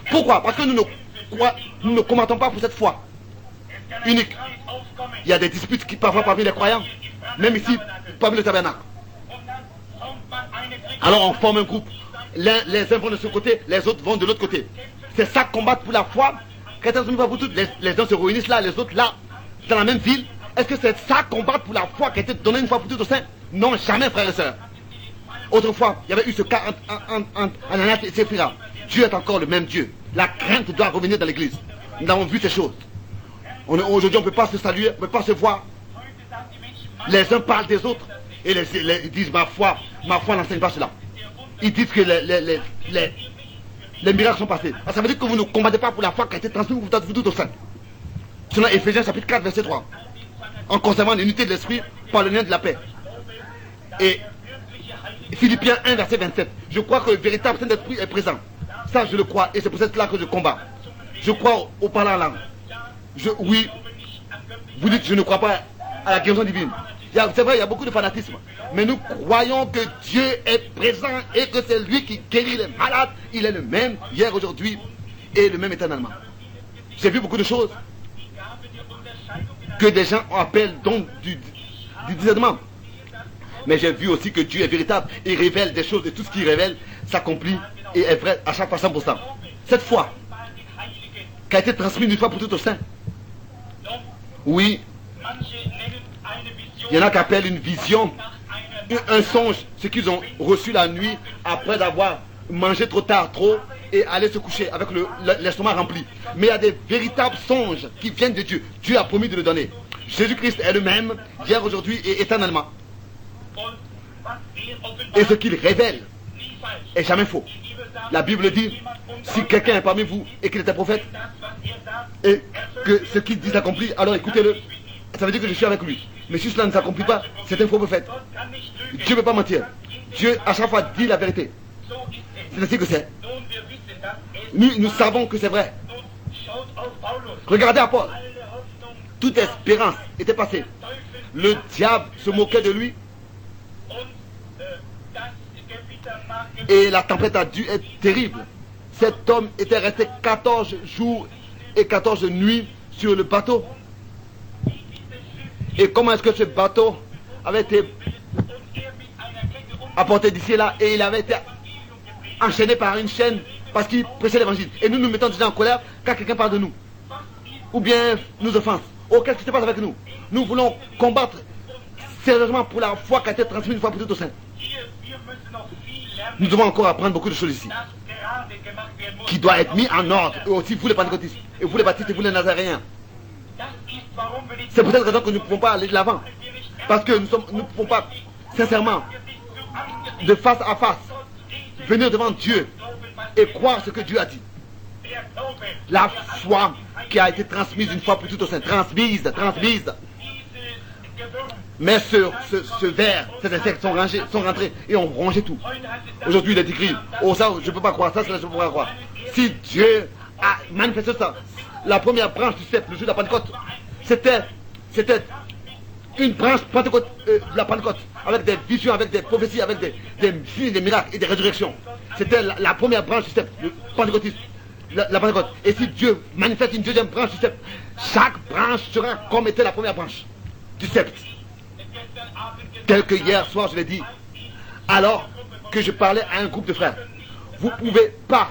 Pourquoi? Parce que nous ne commentons pas pour cette foi unique. Il y a des disputes qui parfois parmi les croyants, même ici, parmi le tabernacle. Alors on forme un groupe. Les uns vont de ce côté, les autres vont de l'autre côté. C'est ça combattre pour la foi. Les uns se réunissent là, les autres là, dans la même ville. Est-ce que c'est ça combattre pour la foi qui a été donnée une fois pour toutes au sein? Non, jamais, frères et sœurs. Autrefois, il y avait eu ce cas en Ananias et Séphira. Dieu est encore le même Dieu. La crainte doit revenir dans l'église. Nous avons vu ces choses. Aujourd'hui, on ne peut pas se saluer, on ne peut pas se voir. Les uns parlent des autres et ils disent ma foi n'enseigne pas cela. Ils disent que les miracles sont passés. Alors, ça veut dire que vous ne combattez pas pour la foi qui a été transmise pour vous tout au sein. Selon Éphésiens chapitre 4, verset 3. En conservant l'unité de l'esprit par le lien de la paix. Et Philippiens 1, verset 27. Je crois que le véritable Saint-Esprit est présent. Ça, je le crois. Et c'est pour cela que je combats. Je crois au parler en langue. Oui, vous dites, je ne crois pas à la guérison divine. C'est vrai, il y a beaucoup de fanatisme. Mais nous croyons que Dieu est présent et que c'est lui qui guérit les malades. Il est le même hier, aujourd'hui et le même éternellement. J'ai vu beaucoup de choses que des gens appellent donc du discernement. Mais j'ai vu aussi que Dieu est véritable. Il révèle des choses et tout ce qu'il révèle s'accomplit et est vrai à chaque fois 100%. Cette foi qui a été transmise une fois pour tout au sein. Oui, il y en a qui appellent une vision, un songe, ce qu'ils ont reçu la nuit après avoir mangé trop tard, trop, et aller se coucher avec l'estomac rempli. Mais il y a des véritables songes qui viennent de Dieu. Dieu a promis de le donner. Jésus-Christ est le même, hier, aujourd'hui et éternellement. Et ce qu'il révèle est jamais faux. La Bible dit, si quelqu'un est parmi vous et qu'il est un prophète, et que ce qu'il dit s'accomplit, alors écoutez-le. Ça veut dire que je suis avec lui. Mais si cela ne s'accomplit pas, c'est un faux prophète. Dieu ne peut pas mentir. Dieu, à chaque fois, dit la vérité. C'est ainsi que c'est. Nous savons que c'est vrai. Regardez à Paul. Toute espérance était passée. Le diable se moquait de lui. Et la tempête a dû être terrible. Cet homme était resté 14 jours et 14 nuits sur le bateau. Et comment est-ce que ce bateau avait été apporté d'ici et là et il avait été enchaîné par une chaîne parce qu'il prêchait l'évangile. Et nous nous mettons déjà en colère quand quelqu'un parle de nous. Ou bien nous offense. Oh, qu'est-ce qui se passe avec nous? Nous voulons combattre sérieusement pour la foi qui a été transmise une fois pour toutes au sein. Nous devons encore apprendre beaucoup de choses ici. Qui doit être mis en ordre. Et aussi vous les pentecôtistes, et vous les baptistes, et vous les nazaréens. C'est pour cette raison que nous ne pouvons pas aller de l'avant. Parce que nous ne pouvons pas, sincèrement, de face à face, venir devant Dieu et croire ce que Dieu a dit. La foi qui a été transmise une fois pour toutes au sein. Transmise. Mais ce verre, ces insectes sont rentrés et ont rongé tout. Aujourd'hui, il est écrit, oh ça, je ne peux pas croire, ça, je ne peux pas croire. Si Dieu a manifesté ça, la première branche du cep, le jour de la Pentecôte, c'était une branche de la Pentecôte, avec des visions, avec des prophéties, avec des miracles et des résurrections. C'était la première branche du cep, le pentecôtiste, la Pentecôte. Et si Dieu manifeste une deuxième branche du cep, chaque branche sera comme était la première branche du cep. Tel que hier soir je l'ai dit, alors que je parlais à un groupe de frères. Vous ne pouvez pas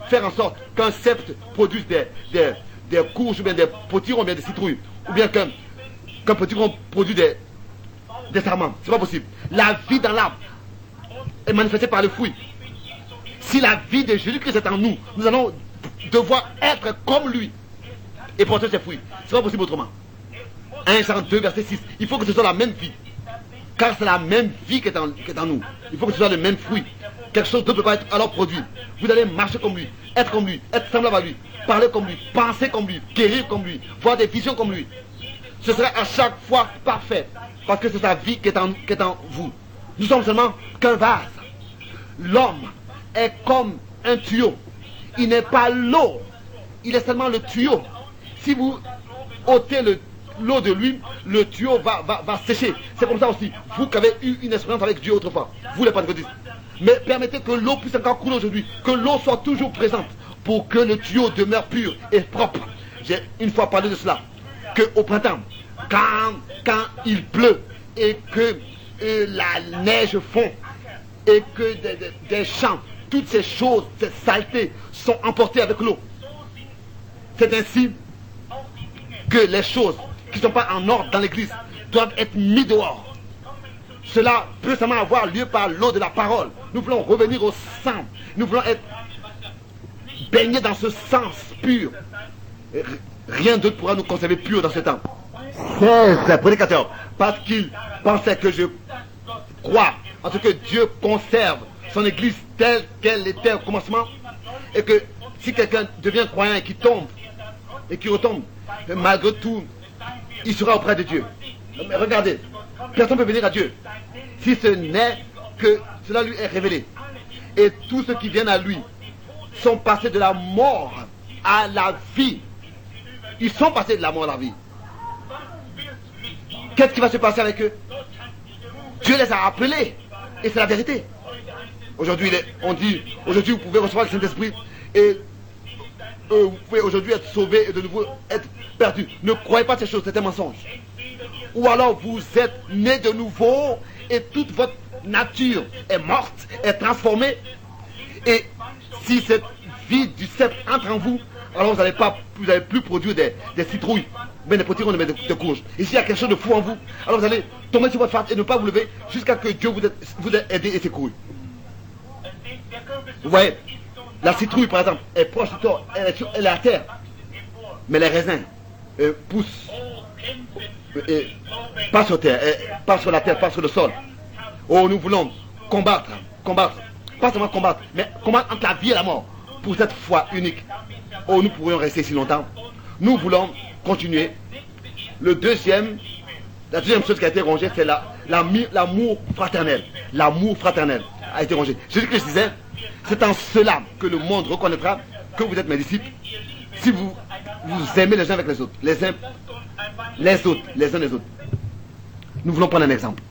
faire en sorte qu'un cèpe produise des courges, ou bien des potirons, ou bien des citrouilles, ou bien qu'un potiron produise des sarments. C'est pas possible. La vie dans l'arbre est manifestée par le fruit. Si la vie de Jésus-Christ est en nous, nous allons devoir être comme lui et porter ses fruits. C'est pas possible autrement. 1 Jean 2, verset 6. Il faut que ce soit la même vie. Car c'est la même vie qui est en nous. Il faut que ce soit le même fruit. Quelque chose d'autre ne peut pas être alors produit. Vous allez marcher comme lui, être semblable à lui, parler comme lui, penser comme lui, guérir comme lui, voir des visions comme lui. Ce sera à chaque fois parfait. Parce que c'est sa vie qui est en vous. Nous sommes seulement qu'un vase. L'homme est comme un tuyau. Il n'est pas l'eau. Il est seulement le tuyau. Si vous ôtez l'eau de lui, le tuyau va sécher. C'est comme ça aussi. Vous qui avez eu une expérience avec Dieu autrefois, vous les pentecôtistes. Mais permettez que l'eau puisse encore couler aujourd'hui. Que l'eau soit toujours présente pour que le tuyau demeure pur et propre. J'ai une fois parlé de cela. Qu'au printemps, quand il pleut et que la neige fond et que des champs, toutes ces choses, ces saletés sont emportées avec l'eau. C'est ainsi que les choses qui ne sont pas en ordre dans l'église doivent être mises dehors. Cela peut seulement avoir lieu par l'eau de la parole. Nous voulons revenir au sang. Nous voulons être baignés dans ce sens pur. Rien d'autre pourra nous conserver purs dans ce temps. Ces prédicateurs, parce qu'ils pensaient que je crois en ce que Dieu conserve son église telle qu'elle était au commencement, et que si quelqu'un devient croyant et qui tombe et qui retombe, malgré tout, il sera auprès de Dieu. Mais regardez, personne ne peut venir à Dieu si ce n'est que cela lui est révélé. Et tous ceux qui viennent à lui sont passés de la mort à la vie. Ils sont passés de la mort à la vie. Qu'est-ce qui va se passer avec eux? Dieu les a appelés. Et c'est la vérité. Aujourd'hui, on dit, aujourd'hui vous pouvez recevoir le Saint-Esprit et vous pouvez aujourd'hui être sauvé et de nouveau être perdu. Ne croyez pas ces choses, c'est un mensonge. Ou alors vous êtes né de nouveau et toute votre nature est morte, est transformée. Et si cette vie du cèpe entre en vous, alors vous n'allez plus produire des citrouilles, mais des potirons, mais des courges. Et s'il y a quelque chose de fou en vous, alors vous allez tomber sur votre face et ne pas vous lever jusqu'à ce que Dieu vous ait aidé et secouru. Vous voyez, la citrouille par exemple est proche du sol, elle est à terre, mais les raisins poussent pas sur terre, pas sur la terre, pas sur le sol. Oh, nous voulons combattre, pas seulement combattre, mais combattre entre la vie et la mort pour cette foi unique. Oh, nous pourrions rester si longtemps. Nous voulons continuer. La deuxième chose qui a été rongée, c'est l'amour fraternel. L'amour fraternel a été rongé. Jésus-Christ disait, c'est en cela que le monde reconnaîtra que vous êtes mes disciples, si vous aimez les uns avec les autres, les uns les autres. Nous voulons prendre un exemple.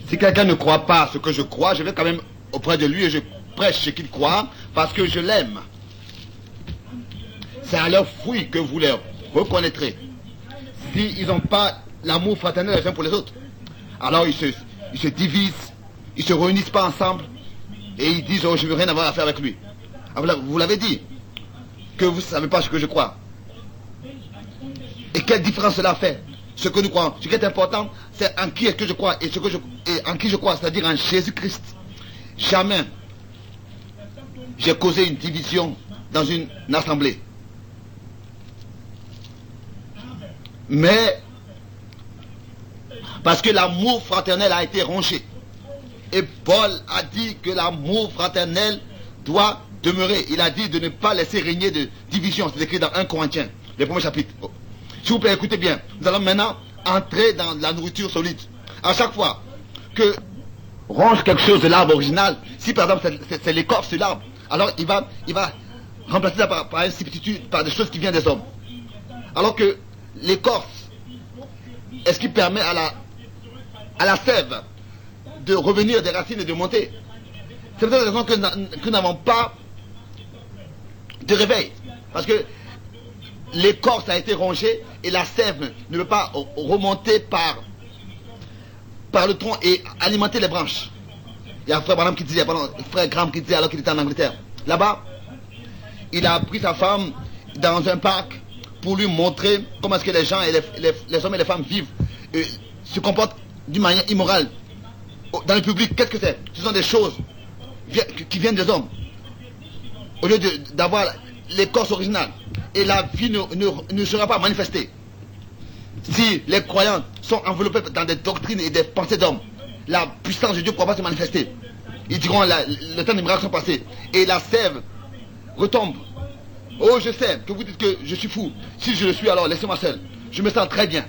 Si quelqu'un ne croit pas ce que je crois, je vais quand même auprès de lui et je prêche ce qu'il croit parce que je l'aime. C'est à leurs fruits que vous les reconnaîtrez. S'ils n'ont pas l'amour fraternel les uns pour les autres, alors ils se divisent, ils ne se réunissent pas ensemble et ils disent, oh, je ne veux rien avoir à faire avec lui. Alors, vous l'avez dit, que vous ne savez pas ce que je crois. Et quelle différence cela fait? Ce que nous croyons. Ce qui est important, c'est en qui est-ce que je crois et en qui je crois, c'est-à-dire en Jésus-Christ. Jamais j'ai causé une division dans une assemblée. Mais parce que l'amour fraternel a été rongé. Et Paul a dit que l'amour fraternel doit demeurer. Il a dit de ne pas laisser régner de division. C'est écrit dans 1 Corinthiens, le premier chapitre. S'il vous plaît, écoutez bien. Nous allons maintenant entrer dans la nourriture solide. À chaque fois que ronge quelque chose de l'arbre original, si par exemple c'est l'écorce de l'arbre, alors il va remplacer ça par une substitut, par des choses qui viennent des hommes. Alors que l'écorce est ce qui permet à la sève de revenir des racines et de monter. C'est pour cette raison que nous n'avons pas de réveil. Parce que l'écorce a été rongée et la sève ne peut pas remonter par le tronc et alimenter les branches. Il y a frère Branham qui disait, frère Graham qui disait alors qu'il était en Angleterre. Là-bas, il a pris sa femme dans un parc pour lui montrer comment est-ce que les gens et les hommes et les femmes vivent, se comportent d'une manière immorale. Dans le public, qu'est-ce que c'est? Ce sont des choses qui viennent des hommes. Au lieu d'avoir l'écorce originale. Et la vie ne sera pas manifestée. Si les croyants sont enveloppés dans des doctrines et des pensées d'hommes, la puissance de Dieu ne pourra pas se manifester. Ils diront le temps des miracles sont passés. Et la sève retombe. Oh, je sais que vous dites que je suis fou. Si je le suis, alors laissez-moi seul. Je me sens très bien.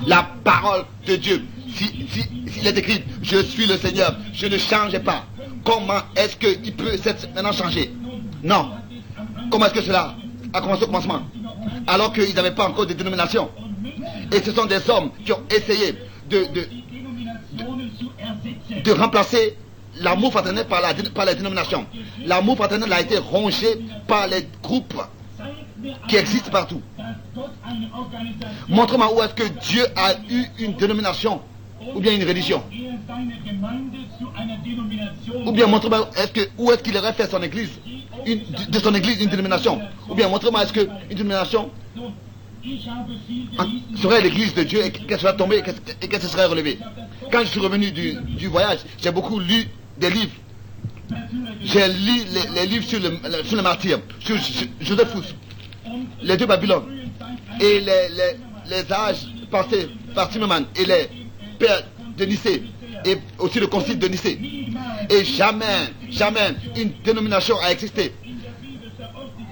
La parole de Dieu, s'il est écrit, je suis le Seigneur, je ne change pas. Comment est-ce qu'il peut maintenant changer? Non. Comment est-ce que cela a commencé au commencement? Alors qu'ils n'avaient pas encore de dénomination. Et ce sont des hommes qui ont essayé de remplacer l'amour fraternel par la dénomination. L'amour fraternel a été rongé par les groupes qui existent partout. Montre-moi où est-ce que Dieu a eu une dénomination ou bien une religion. Ou bien montre-moi où est-ce qu'il aurait fait son église, de son église une dénomination. Ou bien montre-moi est-ce qu'une dénomination serait l'église de Dieu et qu'elle serait tombée et qu'elle se serait relevée. Quand je suis revenu du voyage, j'ai beaucoup lu des livres. J'ai lu les livres sur le martyr, sur Joseph Fuchs, les deux Babylone et les âges passés par Timmerman et les pères de Nicée et aussi le concile de Nicée. Et jamais une dénomination a existé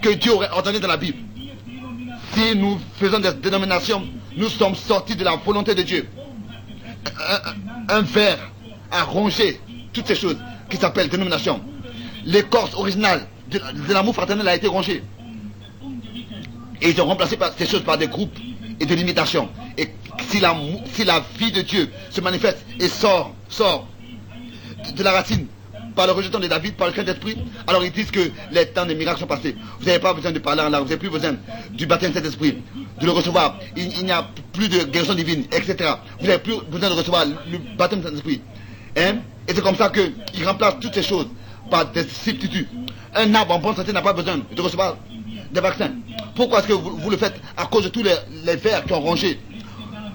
que Dieu aurait ordonné dans la Bible. Si nous faisons des dénominations, nous sommes sortis de la volonté de Dieu. Un ver a rongé toutes ces choses qui s'appellent dénomination. L'écorce originale de l'amour fraternel a été rongée. Et ils ont remplacé ces choses par des groupes et de l'imitation. Et si la vie de Dieu se manifeste et sort de la racine par le rejeton de David, par le Saint-Esprit, alors ils disent que les temps des miracles sont passés. Vous n'avez pas besoin de parler en langue, vous n'avez plus besoin du baptême du Saint-Esprit, de le recevoir. Il n'y a plus de guérison divine, etc. Vous n'avez plus besoin de recevoir le baptême du Saint-Esprit. Hein? Et c'est comme ça qu'ils remplacent toutes ces choses par des substituts. Un arbre en bonne santé n'a pas besoin de recevoir des vaccins. Pourquoi est-ce que vous le faites? À cause de tous les vers qui ont rongé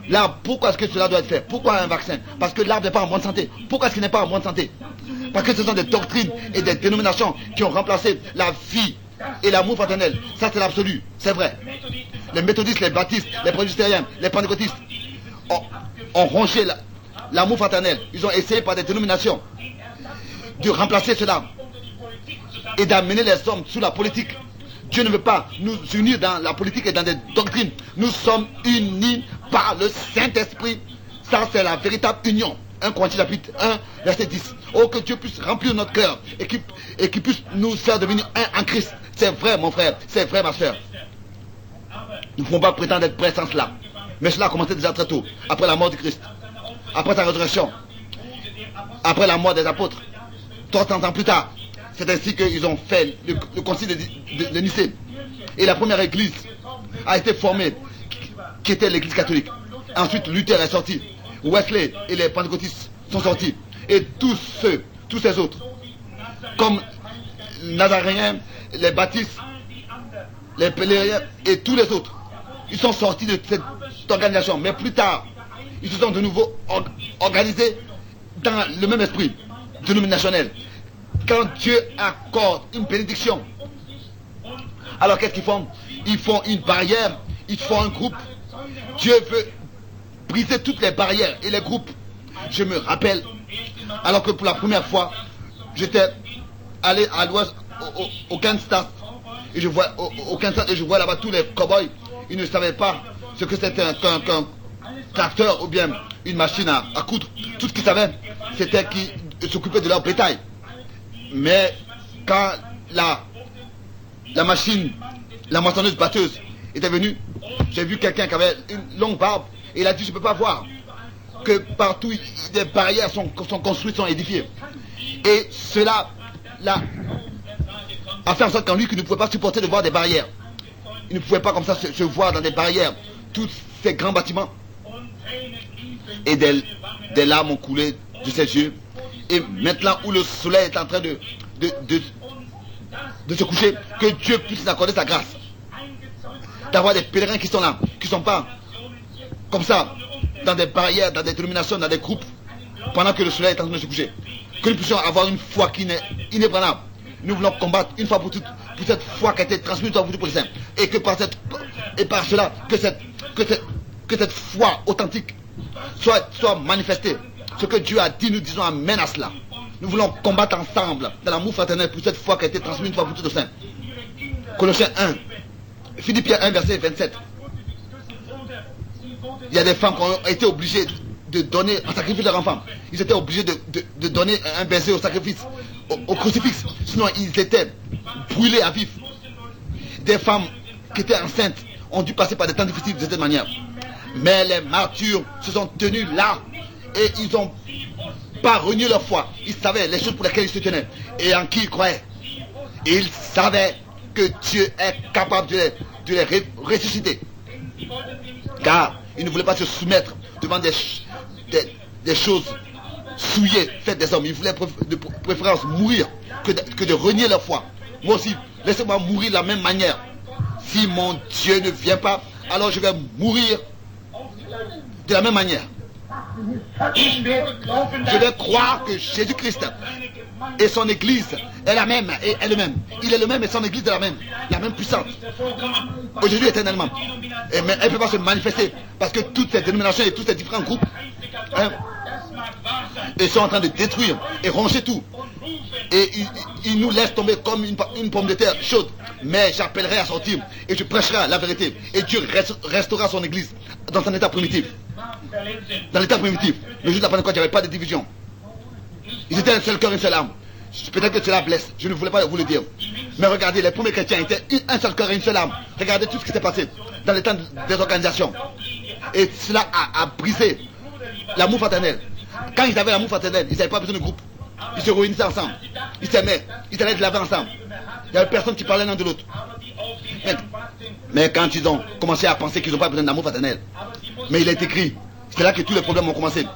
l'arbre. Pourquoi est-ce que cela doit être fait? Pourquoi un vaccin? Parce que l'arbre n'est pas en bonne santé. Pourquoi est-ce qu'il n'est pas en bonne santé? Parce que ce sont des doctrines et des dénominations qui ont remplacé la vie et l'amour fraternel. Ça, c'est l'absolu. C'est vrai. Les méthodistes, les baptistes, les presbytériens, les pentecôtistes ont rongé l'amour fraternel. Ils ont essayé par des dénominations de remplacer cela et d'amener les hommes sous la politique. Dieu ne veut pas nous unir dans la politique et dans des doctrines. Nous sommes unis par le Saint-Esprit. Ça, c'est la véritable union. 1 Corinthiens chapitre 1, verset 10. Oh, que Dieu puisse remplir notre cœur et qu'il puisse nous faire devenir un en Christ. C'est vrai, mon frère. C'est vrai, ma soeur. Nous ne pouvons pas prétendre être prêts sans cela. Mais cela a commencé déjà très tôt. Après la mort de Christ. Après sa résurrection. Après la mort des apôtres. 300 ans plus tard. C'est ainsi qu'ils ont fait le concile de Nicée. Et la première église a été formée, qui était l'église catholique. Ensuite, Luther est sorti. Wesley et les pentecôtistes sont sortis. Et tous ces autres, comme Nazaréens, les baptistes, les pèlerins et tous les autres, ils sont sortis de cette organisation. Mais plus tard, ils se sont de nouveau organisés dans le même esprit dénominationnel. Quand Dieu accorde une bénédiction, alors qu'est-ce qu'ils font? Ils font une barrière, ils font un groupe. Dieu veut briser toutes les barrières et les groupes. Je me rappelle, alors que pour la première fois, j'étais allé à l'ouest, au Kansas, et je vois là-bas tous les cow-boys. Ils ne savaient pas ce que c'était qu'un tracteur ou bien une machine à coudre. Tout ce qu'ils savaient, c'était qu'ils s'occupaient de leur bétail. Mais quand la machine, la moissonneuse batteuse était venue, j'ai vu quelqu'un qui avait une longue barbe et il a dit: je ne peux pas voir que partout des barrières sont construites, sont édifiées. Et cela a fait en sorte qu'en lui qu'il ne pouvait pas supporter de voir des barrières. Il ne pouvait pas comme ça se voir dans des barrières tous ces grands bâtiments et des des larmes ont coulé de ses yeux. Et maintenant où le soleil est en train de se coucher, que Dieu puisse nous accorder sa grâce. D'avoir des pèlerins qui sont là, qui ne sont pas comme ça, dans des barrières, dans des dénominations, dans des groupes, pendant que le soleil est en train de se coucher. Que nous puissions avoir une foi qui est inébranlable. Nous voulons combattre une fois pour toutes, pour cette foi qui a été transmise pour les saints. Et que par cela, que cette foi authentique soit manifestée. Ce que Dieu a dit, nous disons amen à cela. Nous voulons combattre ensemble dans l'amour fraternel pour cette foi qui a été transmise une fois pour toutes aux saints. Colossiens 1, Philippiens 1, verset 27. Il y a des femmes qui ont été obligées de donner en sacrifice leurs enfants. Ils étaient obligés de donner un baiser au sacrifice, au crucifix. Sinon, ils étaient brûlés à vif. Des femmes qui étaient enceintes ont dû passer par des temps difficiles de cette manière. Mais les martyrs se sont tenus là et ils n'ont pas renié leur foi. Ils savaient les choses pour lesquelles ils se tenaient et en qui ils croyaient. Et ils savaient que Dieu est capable de les ressusciter. Car ils ne voulaient pas se soumettre devant des choses souillées faites des hommes. Ils voulaient de préférence mourir que de renier leur foi. Moi aussi, laissez-moi mourir de la même manière. Si mon Dieu ne vient pas, alors je vais mourir de la même manière. Je vais croire que Jésus-Christ et son Église est la même et est le même. Il est le même et son Église est la même puissance. Aujourd'hui éternellement. Mais elle ne peut pas se manifester parce que toutes ces dénominations et tous ces différents groupes ils sont en train de détruire et ronger tout. Et ils nous laissent tomber comme une pomme de terre chaude. Mais j'appellerai à sortir et je prêcherai la vérité. Et Dieu restaurera son Église dans son état primitif. Dans l'état primitif, le jour de la Pentecôte, il n'y avait pas de division. Ils étaient un seul cœur, une seule âme. Peut-être que cela blesse, je ne voulais pas vous le dire. Mais regardez, les premiers chrétiens étaient un seul cœur et une seule âme. Regardez tout ce qui s'est passé dans les temps des organisations. Et cela a brisé l'amour fraternel. Quand ils avaient l'amour fraternel, ils n'avaient pas besoin de groupe. Ils se réunissaient ensemble. Ils s'aimaient. Ils allaient de l'avant ensemble. Il n'y avait personne qui parlait l'un de l'autre. Mais quand ils ont commencé à penser qu'ils n'ont pas besoin d'amour fraternel, mais il est écrit, c'est là que tous les problèmes ont commencé.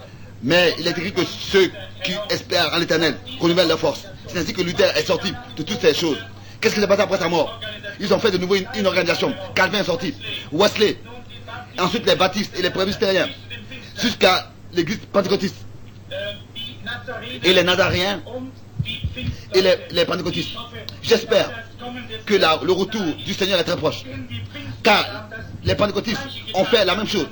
Mais il est écrit que ceux qui espèrent en l'éternel renouvellent leur force. C'est ainsi que Luther est sorti de toutes ces choses. Qu'est-ce qui s'est passé après sa mort? Ils ont fait de nouveau une organisation. Calvin est sorti. Wesley. Ensuite les baptistes et les presbytériens. Jusqu'à l'église pentecôtiste. Et les nazaréens et les pentecôtistes. J'espère que le retour du Seigneur est très proche. Car les pentecôtistes ont fait la même chose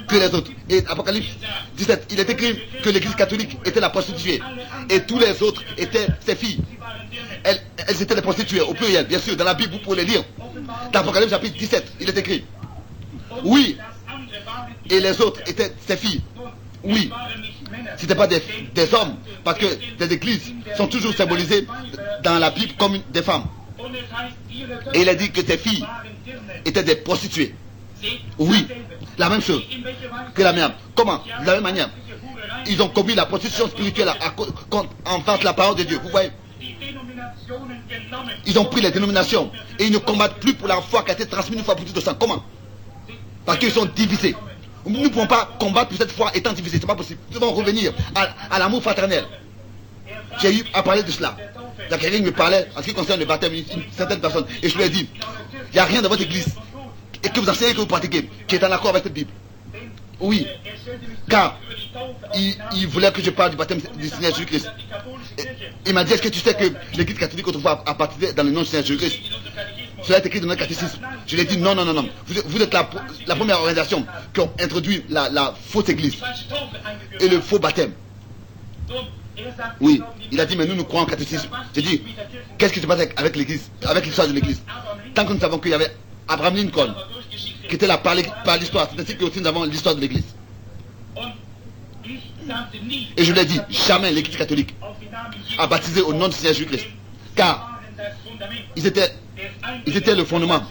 que les autres. Et Apocalypse 17, il est écrit que l'église catholique était la prostituée. Et tous les autres étaient ses filles. Elles étaient les prostituées, au pluriel, bien sûr. Dans la Bible, vous pouvez les lire. Dans Apocalypse chapitre 17, il est écrit. Oui. Et les autres étaient ses filles. Oui. Ce n'étaient pas des hommes. Parce que les églises sont toujours symbolisées dans la Bible comme des femmes. Et il a dit que ses filles étaient des prostituées. Oui. La même chose que la mienne. Comment? De la même manière. Ils ont commis la prostitution spirituelle en face de la parole de Dieu. Vous voyez? Ils ont pris les dénominations et ils ne combattent plus pour la foi qui a été transmise une fois pour toutes au sang. Comment? Parce qu'ils sont divisés. Nous ne pouvons pas combattre pour cette foi étant divisée. Ce n'est pas possible. Nous devons revenir à l'amour fraternel. J'ai eu à parler de cela. Zachary me parlait en ce qui concerne le baptême d'une certaine personne. Et je lui ai dit, il n'y a rien dans votre église et que vous enseignez, que vous pratiquez, qui est en accord avec cette Bible. Oui, car il voulait que je parle du baptême du Seigneur Jésus-Christ. Il m'a dit, est-ce que tu sais que l'église catholique autrefois a baptisé dans le nom du Seigneur Jésus-Christ? Cela est écrit dans notre catéchisme. Je lui ai dit, non. Vous êtes la première organisation qui a introduit la fausse église et le faux baptême. Oui, il a dit, mais nous croyons en catéchisme. J'ai dit, qu'est-ce qui se passe avec l'église, avec l'histoire de l'église? Tant que nous savons qu'il y avait Abraham Lincoln, qui était là par l'histoire, c'est ainsi que aussi nous avons l'histoire de l'église. Et je l'ai dit, jamais l'église catholique a baptisé au nom du Seigneur Jésus-Christ. Car ils étaient le fondement.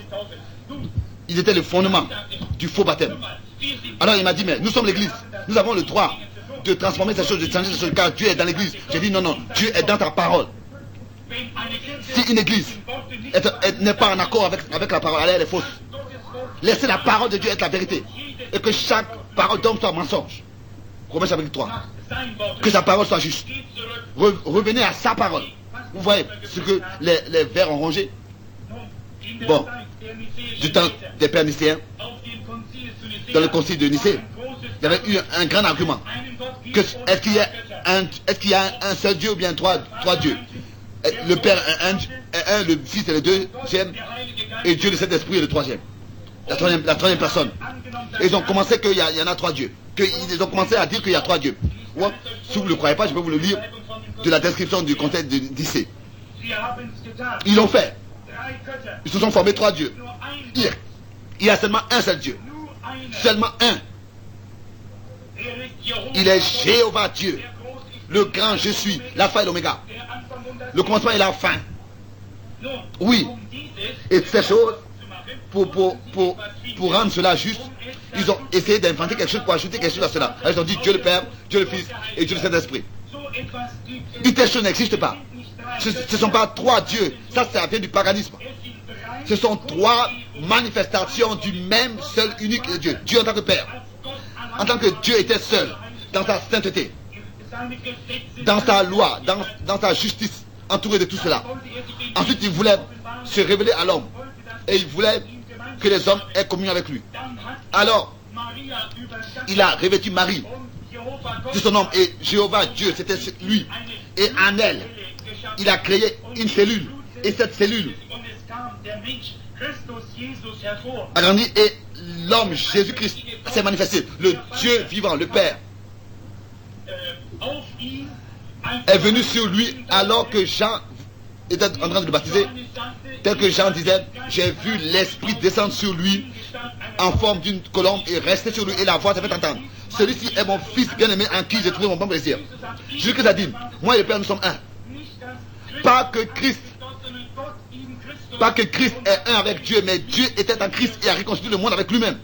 Ils étaient le fondement du faux baptême. Alors il m'a dit, mais nous sommes l'église. Nous avons le droit de transformer ces choses, de changer ces choses, car Dieu est dans l'église. J'ai dit, non, Dieu est dans ta parole. Si une église n'est pas en accord avec la parole, elle est fausse. Laissez la parole de Dieu être la vérité. Et que chaque parole d'homme soit mensonge. Romains chapitre 3. Que sa parole soit juste. Revenez à sa parole. Vous voyez ce que les vers ont rongé. Bon, du temps des pères nicéens, dans le concile de Nicée, il y avait eu un grand argument. Est-ce qu'il y a un seul Dieu ou bien trois dieux? Le Père est un, le Fils est le deuxième, et Dieu le Saint-Esprit est le troisième. La troisième personne. Et ils ont commencé qu'il y en a trois dieux. Ils ont commencé à dire qu'il y a trois dieux. Ouais. Si vous ne le croyez pas, je vais vous le lire de la description du conseil de Nicée. Ils l'ont fait. Ils se sont formés trois dieux. Il y a seulement un seul Dieu. Seulement un. Il est Jéhovah Dieu. Le grand je suis. L'alpha et l'oméga. Le commencement et la fin. Oui. Et ces choses, pour rendre cela juste, ils ont essayé d'inventer quelque chose pour ajouter quelque chose à cela. Alors, ils ont dit Dieu le Père, Dieu le Fils et Dieu le Saint-Esprit. Une telle chose n'existe pas. Ce ne sont pas trois dieux. Ça vient du paganisme. Ce sont trois manifestations du même seul unique Dieu. Dieu en tant que Père. En tant que Dieu était seul dans sa sainteté, dans sa loi, dans sa justice, entouré de tout cela. Ensuite, il voulait se révéler à l'homme. Et il voulait que les hommes aient communion avec lui. Alors, il a revêtu Marie de son nom. Et Jéhovah Dieu, c'était lui. Et en elle, il a créé une cellule. Et cette cellule a grandi et l'homme Jésus-Christ s'est manifesté. Le Dieu vivant, le Père, est venu sur lui alors que Jean était en train de le baptiser. Tel que Jean disait, j'ai vu l'Esprit descendre sur lui en forme d'une colombe et rester sur lui et la voix s'est fait entendre. Celui-ci est mon fils bien-aimé en qui j'ai trouvé mon bon plaisir. Jésus-Christ a dit, moi et le Père nous sommes un. Pas que Christ est un avec Dieu, mais Dieu était en Christ et a réconcilié le monde avec lui-même.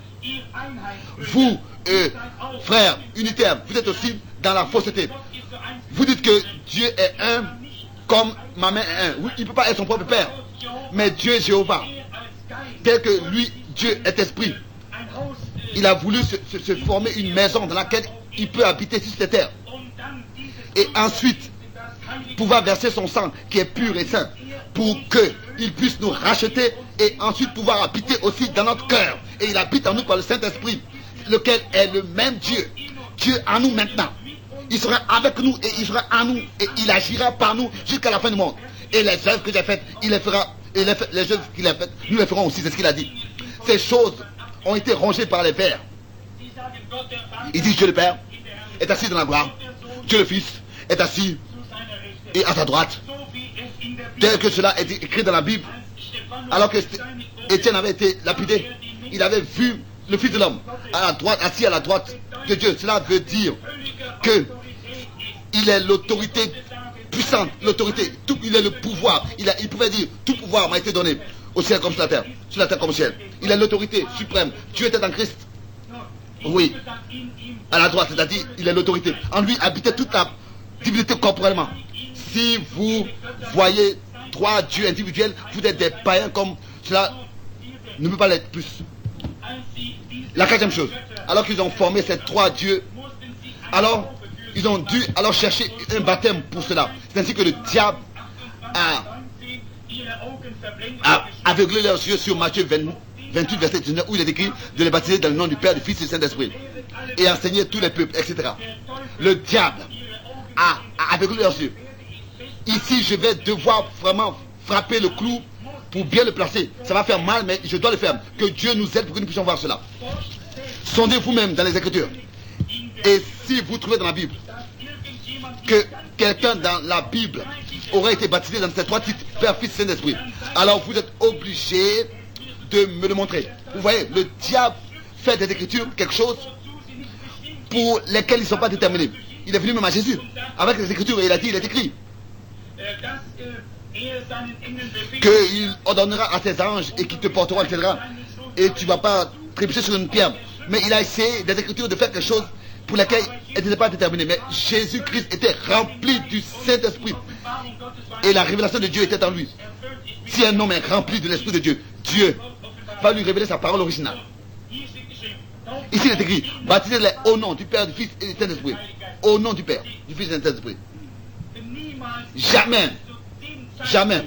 Vous, frères unitaires, vous êtes aussi dans la fausseté. Vous dites que Dieu est un comme ma mère est un. Oui, il ne peut pas être son propre Père. Mais Dieu est Jéhovah. Tel que lui, Dieu est esprit. Il a voulu se former une maison dans laquelle il peut habiter sur cette terre. Et ensuite, pouvoir verser son sang qui est pur et saint pour qu'il puisse nous racheter et ensuite pouvoir habiter aussi dans notre cœur. Et il habite en nous par le Saint-Esprit, lequel est le même Dieu. Dieu en nous maintenant. Il sera avec nous et il sera en nous et il agira par nous jusqu'à la fin du monde. Et les œuvres que j'ai faites, il les fera. Et les œuvres qu'il a faites, nous les ferons aussi, c'est ce qu'il a dit. Ces choses ont été rongées par les vers. Il dit Dieu le Père est assis dans la gloire. Dieu le Fils est assis et à sa droite. Tel que cela est écrit dans la Bible. Alors que Étienne avait été lapidé, il avait vu le Fils de l'homme à la droite, assis à la droite de Dieu. Cela veut dire que il est l'autorité puissante, l'autorité, il est le pouvoir. Il pouvait dire, tout pouvoir m'a été donné au ciel comme sur la terre comme au ciel. Il est l'autorité suprême. Dieu était en Christ. Oui, à la droite, c'est-à-dire, il est l'autorité. En lui habitait toute la divinité corporellement. Si vous voyez trois dieux individuels, vous êtes des païens comme cela ne peut pas l'être plus. La quatrième chose, alors qu'ils ont formé ces trois dieux, alors ils ont dû alors chercher un baptême pour cela. C'est ainsi que le diable a aveuglé leurs yeux sur Matthieu 28, verset 19, où il est écrit de les baptiser dans le nom du Père, du Fils et du Saint-Esprit, et enseigner tous les peuples, etc. Le diable a aveuglé leurs yeux. Ici, je vais devoir vraiment frapper le clou pour bien le placer. Ça va faire mal, mais je dois le faire. Que Dieu nous aide pour que nous puissions voir cela. Sondez vous-même dans les Écritures. Et si vous trouvez dans la Bible que quelqu'un dans la Bible aurait été baptisé dans ces trois titres, Père, Fils, Saint-Esprit, alors vous êtes obligé de me le montrer. Vous voyez, le diable fait des Écritures quelque chose pour lesquelles ils ne sont pas déterminés. Il est venu même à Jésus avec les Écritures et il a dit, il est écrit qu'il ordonnera à ses anges et qu'ils te porteront, etc. Et tu ne vas pas trébucher sur une pierre. Mais il a essayé des Écritures de faire quelque chose pour lesquelles elles n'étaient pas déterminées. Mais Jésus-Christ était rempli du Saint-Esprit. Et la révélation de Dieu était en lui. Si un homme est rempli de l'Esprit de Dieu, Dieu va lui révéler sa parole originale. Ici, il est écrit, baptisez-les au nom du Père, du Fils et du Saint-Esprit. Au nom du Père, du Fils et du Saint-Esprit. Jamais, jamais,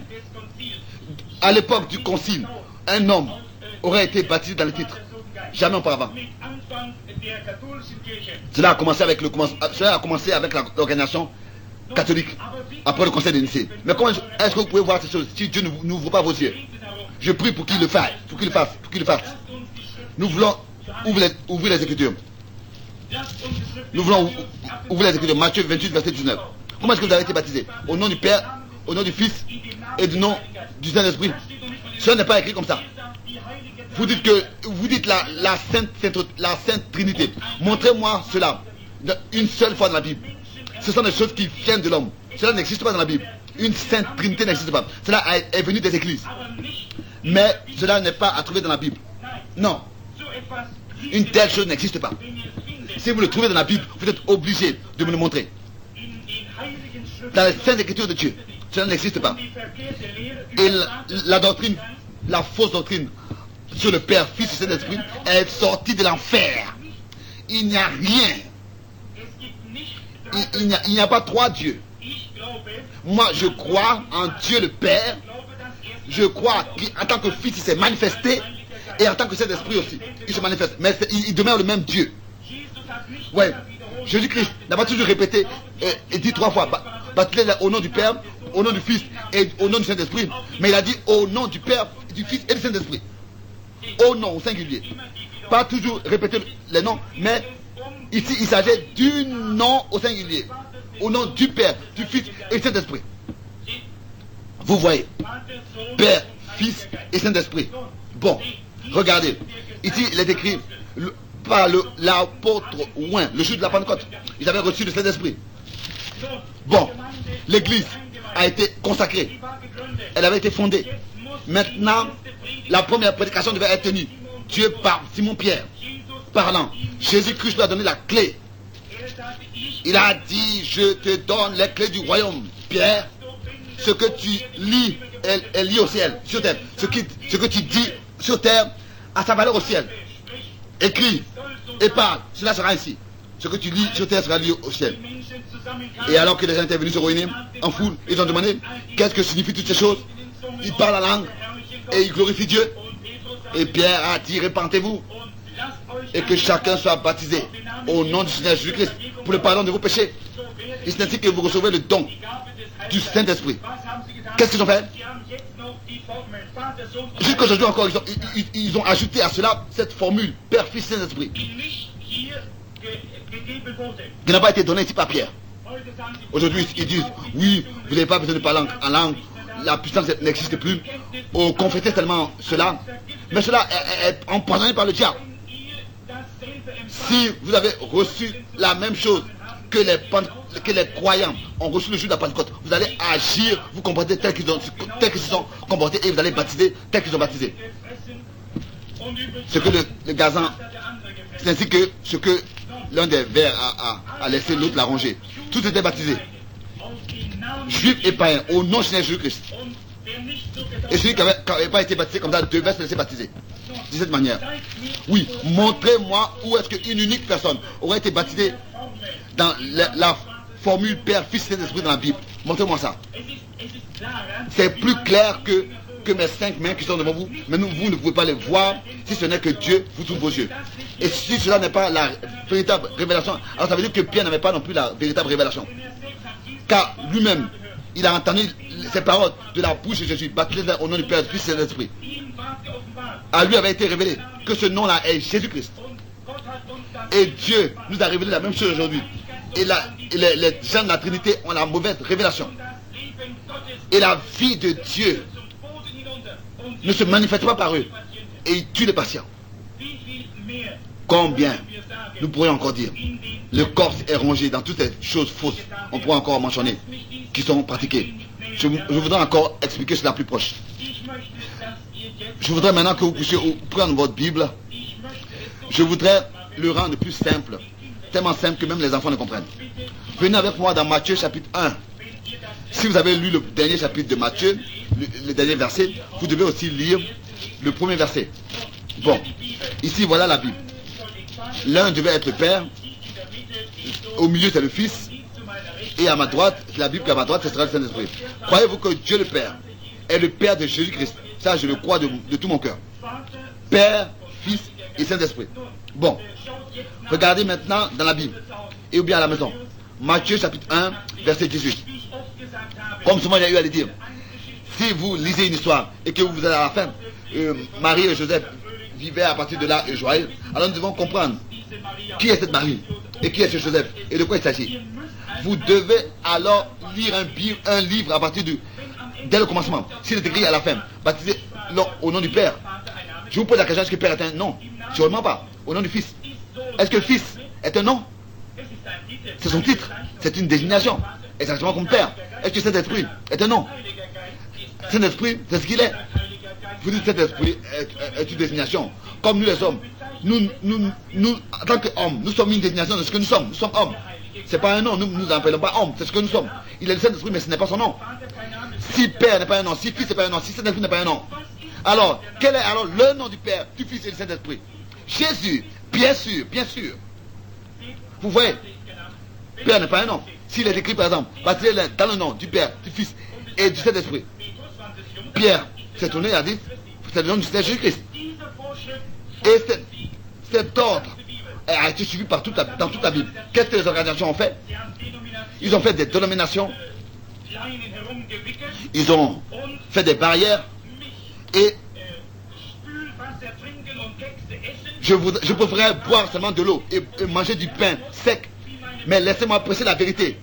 à l'époque du concile, un homme aurait été baptisé dans le titre. Jamais auparavant. Cela a commencé avec l'organisation catholique après le conseil de Nicée. Mais comment est-ce que vous pouvez voir ces choses si Dieu n'ouvre pas vos yeux? Je prie pour qu'il le fasse, pour qu'il le fasse. Nous voulons ouvrir les Écritures. Nous voulons ouvrir les Écritures. Matthieu 28, verset 19. Comment est-ce que vous avez été baptisé? Au nom du Père, au nom du Fils et du nom du Saint-Esprit. Ce n'est pas écrit comme ça. Vous dites la Sainte Trinité. Montrez-moi cela une seule fois dans la Bible. Ce sont des choses qui viennent de l'homme. Cela n'existe pas dans la Bible. Une Sainte Trinité n'existe pas. Cela est venu des églises. Mais cela n'est pas à trouver dans la Bible. Non. Une telle chose n'existe pas. Si vous le trouvez dans la Bible, vous êtes obligé de me le montrer. Dans les Saintes Écritures de Dieu, cela n'existe pas. Et la doctrine, la fausse doctrine sur le Père, Fils et Saint-Esprit est sortie de l'enfer. Il n'y a rien. Il n'y a pas trois dieux. Moi, je crois en Dieu le Père. Je crois qu'en tant que Fils, il s'est manifesté. Et en tant que Saint-Esprit aussi, il se manifeste. Mais il demeure le même Dieu. Ouais. Jésus-Christ n'a pas toujours répété et dit 3 fois, baptisez au nom du Père, au nom du Fils et au nom du Saint-Esprit. Mais il a dit au nom du Père, du Fils et du Saint-Esprit. Au nom, au singulier. Pas toujours répéter les noms, mais ici il s'agit du nom au singulier. Au nom du Père, du Fils et du Saint-Esprit. Vous voyez, Père, Fils et Saint-Esprit. Bon, regardez. Ici il est écrit par l'apôtre Ouin, le jour de la Pentecôte. Ils avaient reçu le Saint-Esprit. Bon, l'église a été consacrée. Elle avait été fondée. Maintenant, la première prédication devait être tenue. Dieu par Simon-Pierre, parlant. Jésus-Christ lui a donné la clé. Il a dit, je te donne les clés du royaume. Pierre, ce que tu lis est lié au ciel, sur terre. Ce que tu dis sur terre a sa valeur au ciel. Écris et parle, cela sera ainsi. Ce que tu lis sur terre sera lié au ciel. Et alors que les gens étaient venus se réunir en foule, ils ont demandé qu'est-ce que signifient toutes ces choses. Ils parlent la langue et ils glorifient Dieu. Et Pierre a dit, répentez-vous et que chacun soit baptisé au nom du Seigneur Jésus-Christ pour le pardon de vos péchés. Et c'est ainsi que vous recevez le don du Saint-Esprit. Qu'est-ce qu'ils ont fait? Jusqu'aujourd'hui encore, ils ont ajouté à cela cette formule Père, Fils, Saint-Esprit qui n'a pas été donnée ici par Pierre. Aujourd'hui, ils disent, oui, vous n'avez pas besoin de parler en langue, la puissance n'existe plus. On confessait tellement cela, mais cela est empoisonné par le diable. Si vous avez reçu la même chose que les croyants ont reçu le jour de la Pentecôte, vous allez agir, vous comporter tel qu'ils se sont comportés et vous allez baptiser tel qu'ils ont baptisé. Ce que le gazan, c'est ainsi que ce que l'un des vers a laissé, l'autre l'a rongé. Tout était baptisé. Juifs et païens, au nom de Seigneur Jésus-Christ. Et celui qui n'avait pas été baptisé comme ça devait se laisser baptiser. De cette manière. Oui, montrez-moi où est-ce qu'une unique personne aurait été baptisée dans la formule Père, Fils, Saint-Esprit dans la Bible. Montrez-moi ça. C'est plus clair que mes 5 mains qui sont devant vous, mais vous ne pouvez pas les voir si ce n'est que Dieu vous trouve vos yeux. Et si cela n'est pas la véritable révélation, alors ça veut dire que Pierre n'avait pas non plus la véritable révélation. Car lui-même, il a entendu ces paroles de la bouche de Jésus, baptisé au nom du Père, du Fils et de l'Esprit. À lui avait été révélé que ce nom-là est Jésus-Christ. Et Dieu nous a révélé la même chose aujourd'hui. Et les gens de la Trinité ont la mauvaise révélation. Et la vie de Dieu ne se manifeste pas par eux. Et il tue les patients. Combien nous pourrions encore dire? Le corps est rongé dans toutes ces choses fausses. On pourrait encore mentionner qui sont pratiquées. Je voudrais encore expliquer cela plus proche. Je voudrais maintenant que vous puissiez prendre votre Bible. Je voudrais le rendre plus simple. Tellement simple que même les enfants ne comprennent. Venez avec moi dans Matthieu chapitre 1. Si vous avez lu le dernier chapitre de Matthieu, le dernier verset, vous devez aussi lire le premier verset. Bon, ici voilà la Bible. L'un devait être le Père, au milieu c'est le Fils, et à ma droite, c'est la Bible qu'à ma droite, ce sera le Saint-Esprit. Croyez-vous que Dieu le Père est le Père de Jésus-Christ? Ça, je le crois de tout mon cœur. Père, Fils et Saint-Esprit. Bon, regardez maintenant dans la Bible, et ou bien à la maison. Matthieu chapitre 1, verset 18. Comme souvent il y a eu à le dire, si vous lisez une histoire et que vous allez à la fin, Marie et Joseph vivaient à partir de là et joyeux, alors nous devons comprendre qui est cette Marie et qui est ce Joseph et de quoi il s'agit. Vous devez alors lire un livre à partir dès le commencement. S'il est écrit à la fin, baptisé au nom du Père. Je vous pose la question, est-ce que Père est un nom? Sûrement pas. Au nom du Fils. Est-ce que le Fils est un nom? C'est son titre. C'est une désignation. Exactement comme Père. Est-ce que Saint-Esprit est un nom? Saint-Esprit, c'est ce qu'il est. Vous dites Saint-Esprit est une désignation. Comme nous les hommes. Nous en tant qu'hommes, nous sommes une désignation de ce que nous sommes. Nous sommes hommes. Ce n'est pas un nom. Nous ne nous appelons pas hommes. C'est ce que nous sommes. Il est le Saint-Esprit, mais ce n'est pas son nom. Si Père n'est pas un nom, si Fils n'est pas un nom, si Saint-Esprit n'est pas un nom, alors quel est alors le nom du Père, du Fils et du Saint-Esprit? Jésus, bien sûr, bien sûr. Vous voyez, Père n'est pas un nom. S'il est écrit par exemple, baptisé dans le nom du Père, du Fils et du Saint-Esprit, Pierre s'est tourné et a dit, c'est le nom du Seigneur Jésus-Christ. Et cet ordre a été suivi dans toute la Bible. Qu'est-ce que les organisations ont fait? Ils ont fait des dénominations, ils ont fait des barrières, et je préférerais boire seulement de l'eau et manger du pain sec, mais laissez-moi presser la vérité.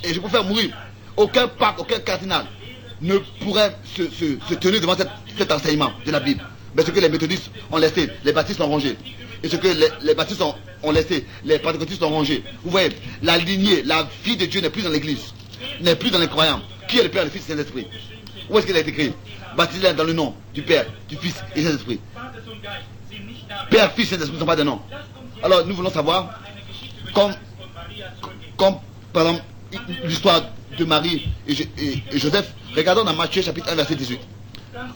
Et je préfère mourir. Aucun pape, aucun cardinal ne pourrait se tenir devant cet enseignement de la Bible. Mais ce que les méthodistes ont laissé, les baptistes ont rongé. Et ce que les baptistes ont laissé, les pentecôtistes ont rongé. Vous voyez, la lignée, la vie de Dieu n'est plus dans l'église, n'est plus dans les croyants. Qui est le Père, le Fils et Saint-Esprit? Où est-ce qu'il a été écrit? Baptisé dans le nom du Père, du Fils et du Saint-Esprit. Père, Fils et Saint-Esprit ne sont pas des noms. Alors nous voulons savoir, comme par exemple l'histoire de Marie et Joseph, regardons dans Matthieu chapitre 1 verset 18.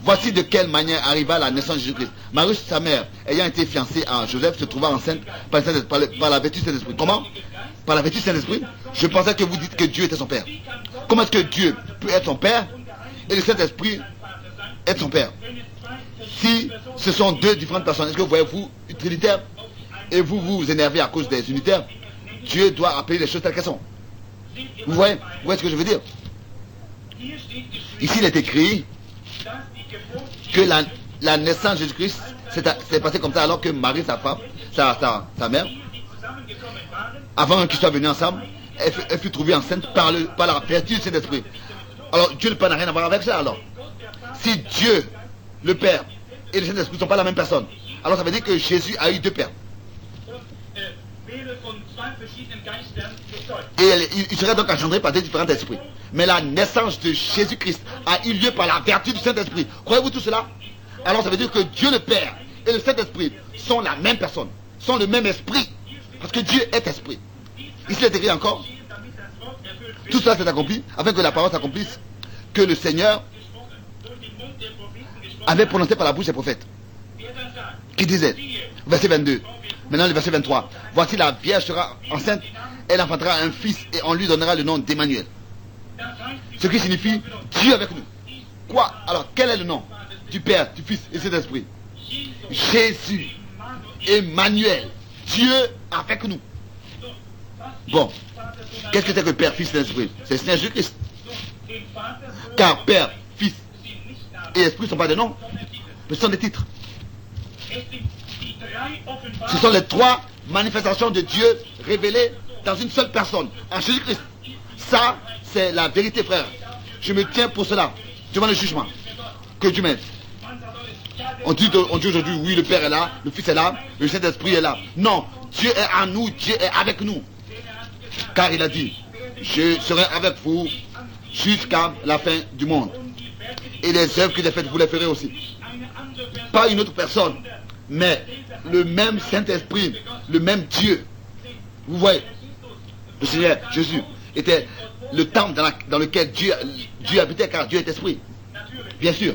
Voici de quelle manière arriva la naissance de Jésus-Christ. Marie, sa mère, ayant été fiancée à Joseph, se trouva enceinte par la vertu du Saint-Esprit. Comment? Par la vertu du Saint-Esprit? Je pensais que vous dites que Dieu était son Père. Comment est-ce que Dieu peut être son Père et le Saint-Esprit être son Père? Si ce sont deux différentes personnes, est-ce que vous voyez, vous, trinitaire, et vous vous énervez à cause des unitaires? Dieu doit appeler les choses telles qu'elles sont. Vous voyez ce que je veux dire? Ici, il est écrit que la naissance de Jésus-Christ s'est passée comme ça, alors que Marie, sa femme, sa mère, avant qu'ils soient venus ensemble, elle fut trouvée enceinte par la vertu du Saint-Esprit. Alors, Dieu le Père n'a rien à voir avec ça, alors. Si Dieu, le Père, et le Saint-Esprit ne sont pas la même personne, alors ça veut dire que Jésus a eu deux pères. Et il serait donc engendré par deux différents esprits. Mais la naissance de Jésus-Christ a eu lieu par la vertu du Saint-Esprit. Croyez-vous tout cela? Alors ça veut dire que Dieu le Père et le Saint-Esprit sont la même personne, sont le même esprit. Parce que Dieu est esprit. Ici il est écrit encore, tout cela s'est accompli afin que la parole s'accomplisse, que le Seigneur avait prononcé par la bouche des prophètes, qui disait, verset 22, maintenant le verset 23, voici la Vierge sera enceinte, elle enfantera un fils et on lui donnera le nom d'Emmanuel. Ce qui signifie Dieu avec nous. Quoi? Alors quel est le nom du Père, du Fils et du Saint-Esprit? Jésus, Emmanuel, Dieu avec nous. Bon, qu'est-ce que c'est que le Père, Fils et Saint-Esprit? C'est le Seigneur Jésus-Christ. Car Père, Fils et Esprit ne sont pas des noms, mais ce sont des titres. Ce sont les trois manifestations de Dieu révélées dans une seule personne, en Jésus-Christ. Ça, c'est la vérité, frère. Je me tiens pour cela, devant le jugement. Que Dieu m'aide. On dit aujourd'hui, oui, le Père est là, le Fils est là, le Saint-Esprit est là. Non, Dieu est en nous, Dieu est avec nous. Car il a dit, je serai avec vous jusqu'à la fin du monde. Et les œuvres que j'ai faites, vous les ferez aussi. Pas une autre personne, mais le même Saint-Esprit, le même Dieu. Vous voyez, le Seigneur Jésus était le temple dans lequel Dieu habitait, car Dieu est esprit. Bien sûr.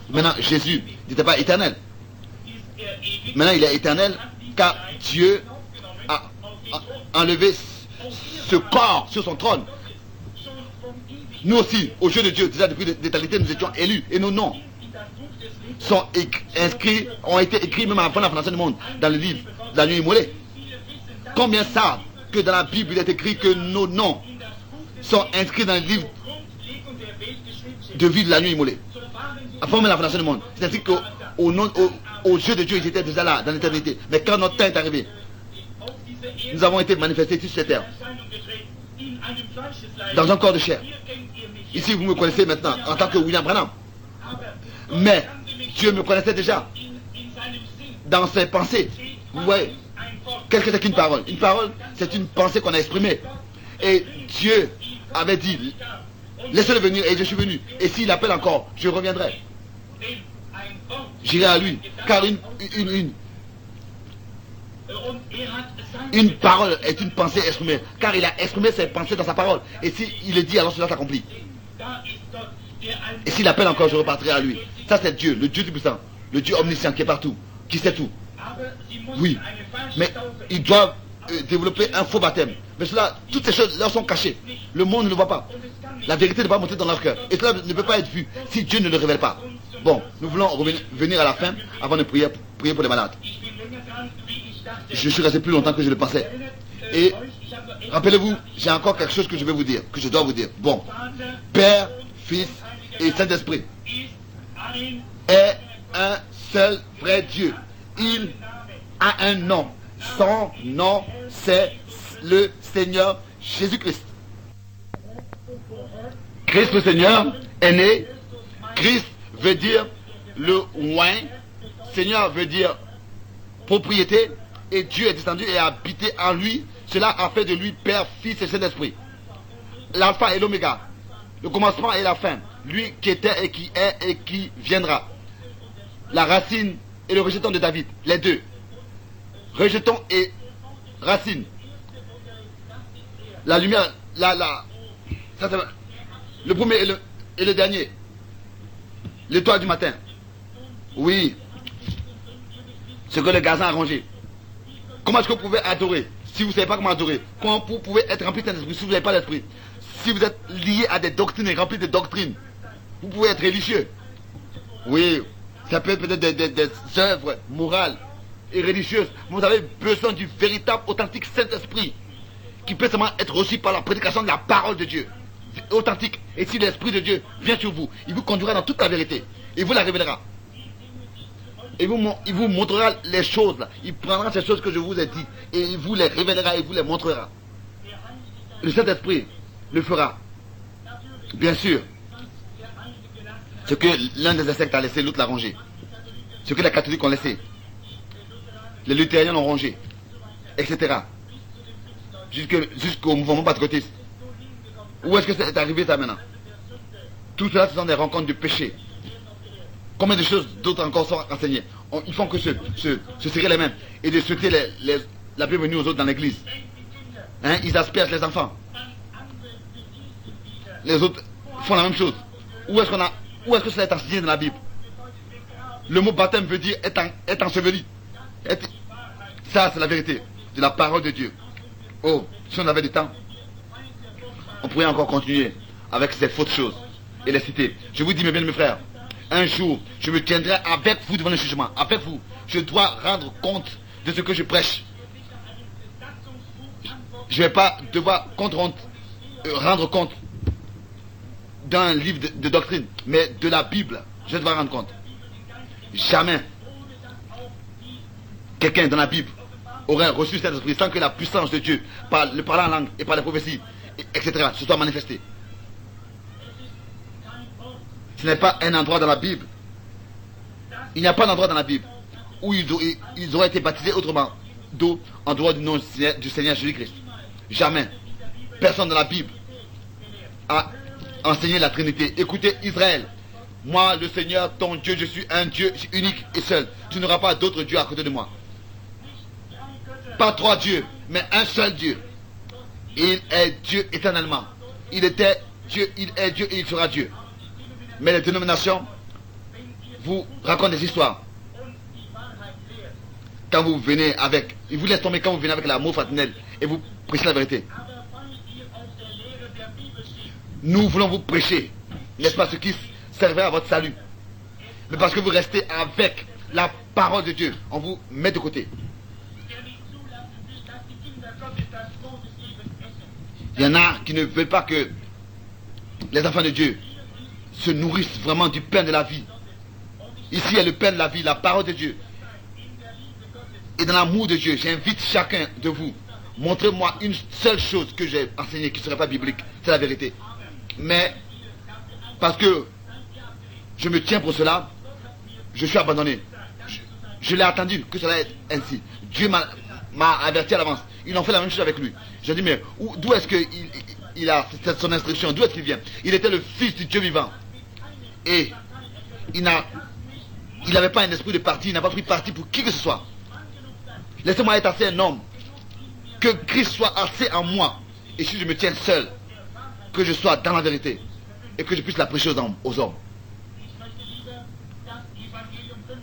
Maintenant, Jésus n'était pas éternel. Maintenant, il est éternel car Dieu a enlevé ce corps sur son trône. Nous aussi, aux yeux de Dieu, déjà depuis l'éternité, nous étions élus et nos noms sont inscrits, ont été écrits même avant la fondation du monde dans le livre de la nuit immolée. Combien savent que dans la Bible il est écrit que nos noms sont inscrits dans le livre de vie de la nuit immolée avant même la fondation du monde? C'est ainsi qu'aux yeux de Dieu ils étaient déjà là dans l'éternité. Mais quand notre temps est arrivé, nous avons été manifestés sur cette terre dans un corps de chair. Ici vous me connaissez maintenant en tant que William Branham, mais Dieu me connaissait déjà dans ses pensées. Vous voyez, qu'est-ce que c'est qu'une parole? Une parole, c'est une pensée qu'on a exprimée. Et Dieu avait dit, laissez-le venir, et je suis venu. Et s'il appelle encore, je reviendrai. J'irai à lui. Car une parole est une pensée exprimée. Car il a exprimé ses pensées dans sa parole. Et s'il le dit, alors cela s'accomplit. Et s'il appelle encore, je repartirai à lui. Ça c'est Dieu, le Dieu tout-puissant, le Dieu omniscient qui est partout, qui sait tout. Oui, mais ils doivent développer un faux baptême. Mais cela, toutes ces choses leur sont cachées. Le monde ne le voit pas. La vérité ne va pas monter dans leur cœur. Et cela ne peut pas être vu si Dieu ne le révèle pas. Bon, nous voulons revenir à la fin avant de prier pour les malades. Je suis resté plus longtemps que je le pensais. Et rappelez-vous, j'ai encore quelque chose que je vais vous dire, que je dois vous dire. Bon, Père, Fils et Saint-Esprit est un seul vrai Dieu. Il a un nom. Son nom, c'est le Seigneur Jésus-Christ. Christ le Seigneur est né. Christ veut dire le oint. Seigneur veut dire propriété. Et Dieu est descendu et a habité en lui. Cela a fait de lui Père, Fils et Saint-Esprit. L'alpha et l'oméga. Le commencement et la fin. Lui qui était et qui est et qui viendra. La racine et le rejeton de David. Les deux. Rejeton et racine. La lumière, ça, le premier et le dernier. L'étoile du matin. Oui. Ce que le gazon a rangé. Comment est-ce que vous pouvez adorer si vous ne savez pas comment adorer? Comment vous pouvez être rempli d'un esprit si vous n'avez pas d'esprit? Si vous êtes lié à des doctrines et rempli de doctrines, vous pouvez être religieux. Oui, ça peut être peut-être des œuvres morales et religieuses. Vous avez besoin du véritable, authentique Saint-Esprit qui peut seulement être reçu par la prédication de la parole de Dieu. Authentique. Et si l'Esprit de Dieu vient sur vous, il vous conduira dans toute la vérité. Et vous la révélera. Et il vous montrera les choses. Il prendra ces choses que je vous ai dit. Et il vous les révélera et vous les montrera. Le Saint-Esprit le fera. Bien sûr. Ce que l'un des insectes a laissé, l'autre l'a rongé. Ce que les catholiques ont laissé. Les luthériens l'ont rongé. Etc. Jusqu'au mouvement patriotiste. Où est-ce que c'est arrivé ça maintenant? Tout cela, ce sont des rencontres du péché. Combien de choses d'autres encore sont enseignées? Ils font que se serrer les mains et de souhaiter la bienvenue aux autres dans l'église. Hein? Ils aspergent les enfants. Les autres font la même chose. Où est-ce que cela est enseigné dans la Bible? Le mot baptême veut dire être enseveli. Ça, c'est la vérité de la parole de Dieu. Oh, si on avait du temps, on pourrait encore continuer avec ces fausses choses et les citer. Je vous dis, mes bien-aimés frères, un jour, je me tiendrai avec vous devant le jugement. Avec vous, je dois rendre compte de ce que je prêche. Je ne vais pas devoir rendre compte d'un livre de doctrine, mais de la Bible. Je vais devoir rendre compte. Jamais quelqu'un dans la Bible aurait reçu cet esprit sans que la puissance de Dieu, par le parlant en langue et par les prophéties, etc., se soit manifestée. Ce n'est pas un endroit dans la Bible. Il n'y a pas d'endroit dans la Bible où ils auraient été baptisés autrement d'eau en dehors du nom du Seigneur Jésus-Christ. Jamais. Personne dans la Bible a enseigné la Trinité. Écoutez Israël. Moi, le Seigneur, ton Dieu, je suis un Dieu unique et seul. Tu n'auras pas d'autre Dieu à côté de moi. Pas trois dieux, mais un seul Dieu. Il est Dieu éternellement. Il était Dieu, il est Dieu et il sera Dieu. Mais les dénominations vous racontent des histoires. quand vous venez avec, il vous laisse tomber quand vous venez avec l'amour fraternel et vous prêchez la vérité. Nous voulons vous prêcher, n'est-ce pas, ce qui servira à votre salut. Mais parce que vous restez avec la parole de Dieu, on vous met de côté. Il y en a qui ne veulent pas que les enfants de Dieu se nourrissent vraiment du pain de la vie. Ici, il y a le pain de la vie, la parole de Dieu. Et dans l'amour de Dieu, j'invite chacun de vous, montrez-moi une seule chose que j'ai enseignée qui ne serait pas biblique, c'est la vérité. Mais, parce que je me tiens pour cela, je suis abandonné. Je l'ai attendu que cela est ainsi. Dieu m'a averti à l'avance. Ils ont fait la même chose avec lui. J'ai dit, mais d'où est-ce qu'il a son instruction? D'où est-ce qu'il vient? Il était le fils du Dieu vivant. Et il n'avait pas un esprit de parti, il n'a pas pris parti pour qui que ce soit. Laissez-moi être assez un homme. Que Christ soit assez en moi. Et si je me tiens seul, que je sois dans la vérité. Et que je puisse la prêcher aux hommes.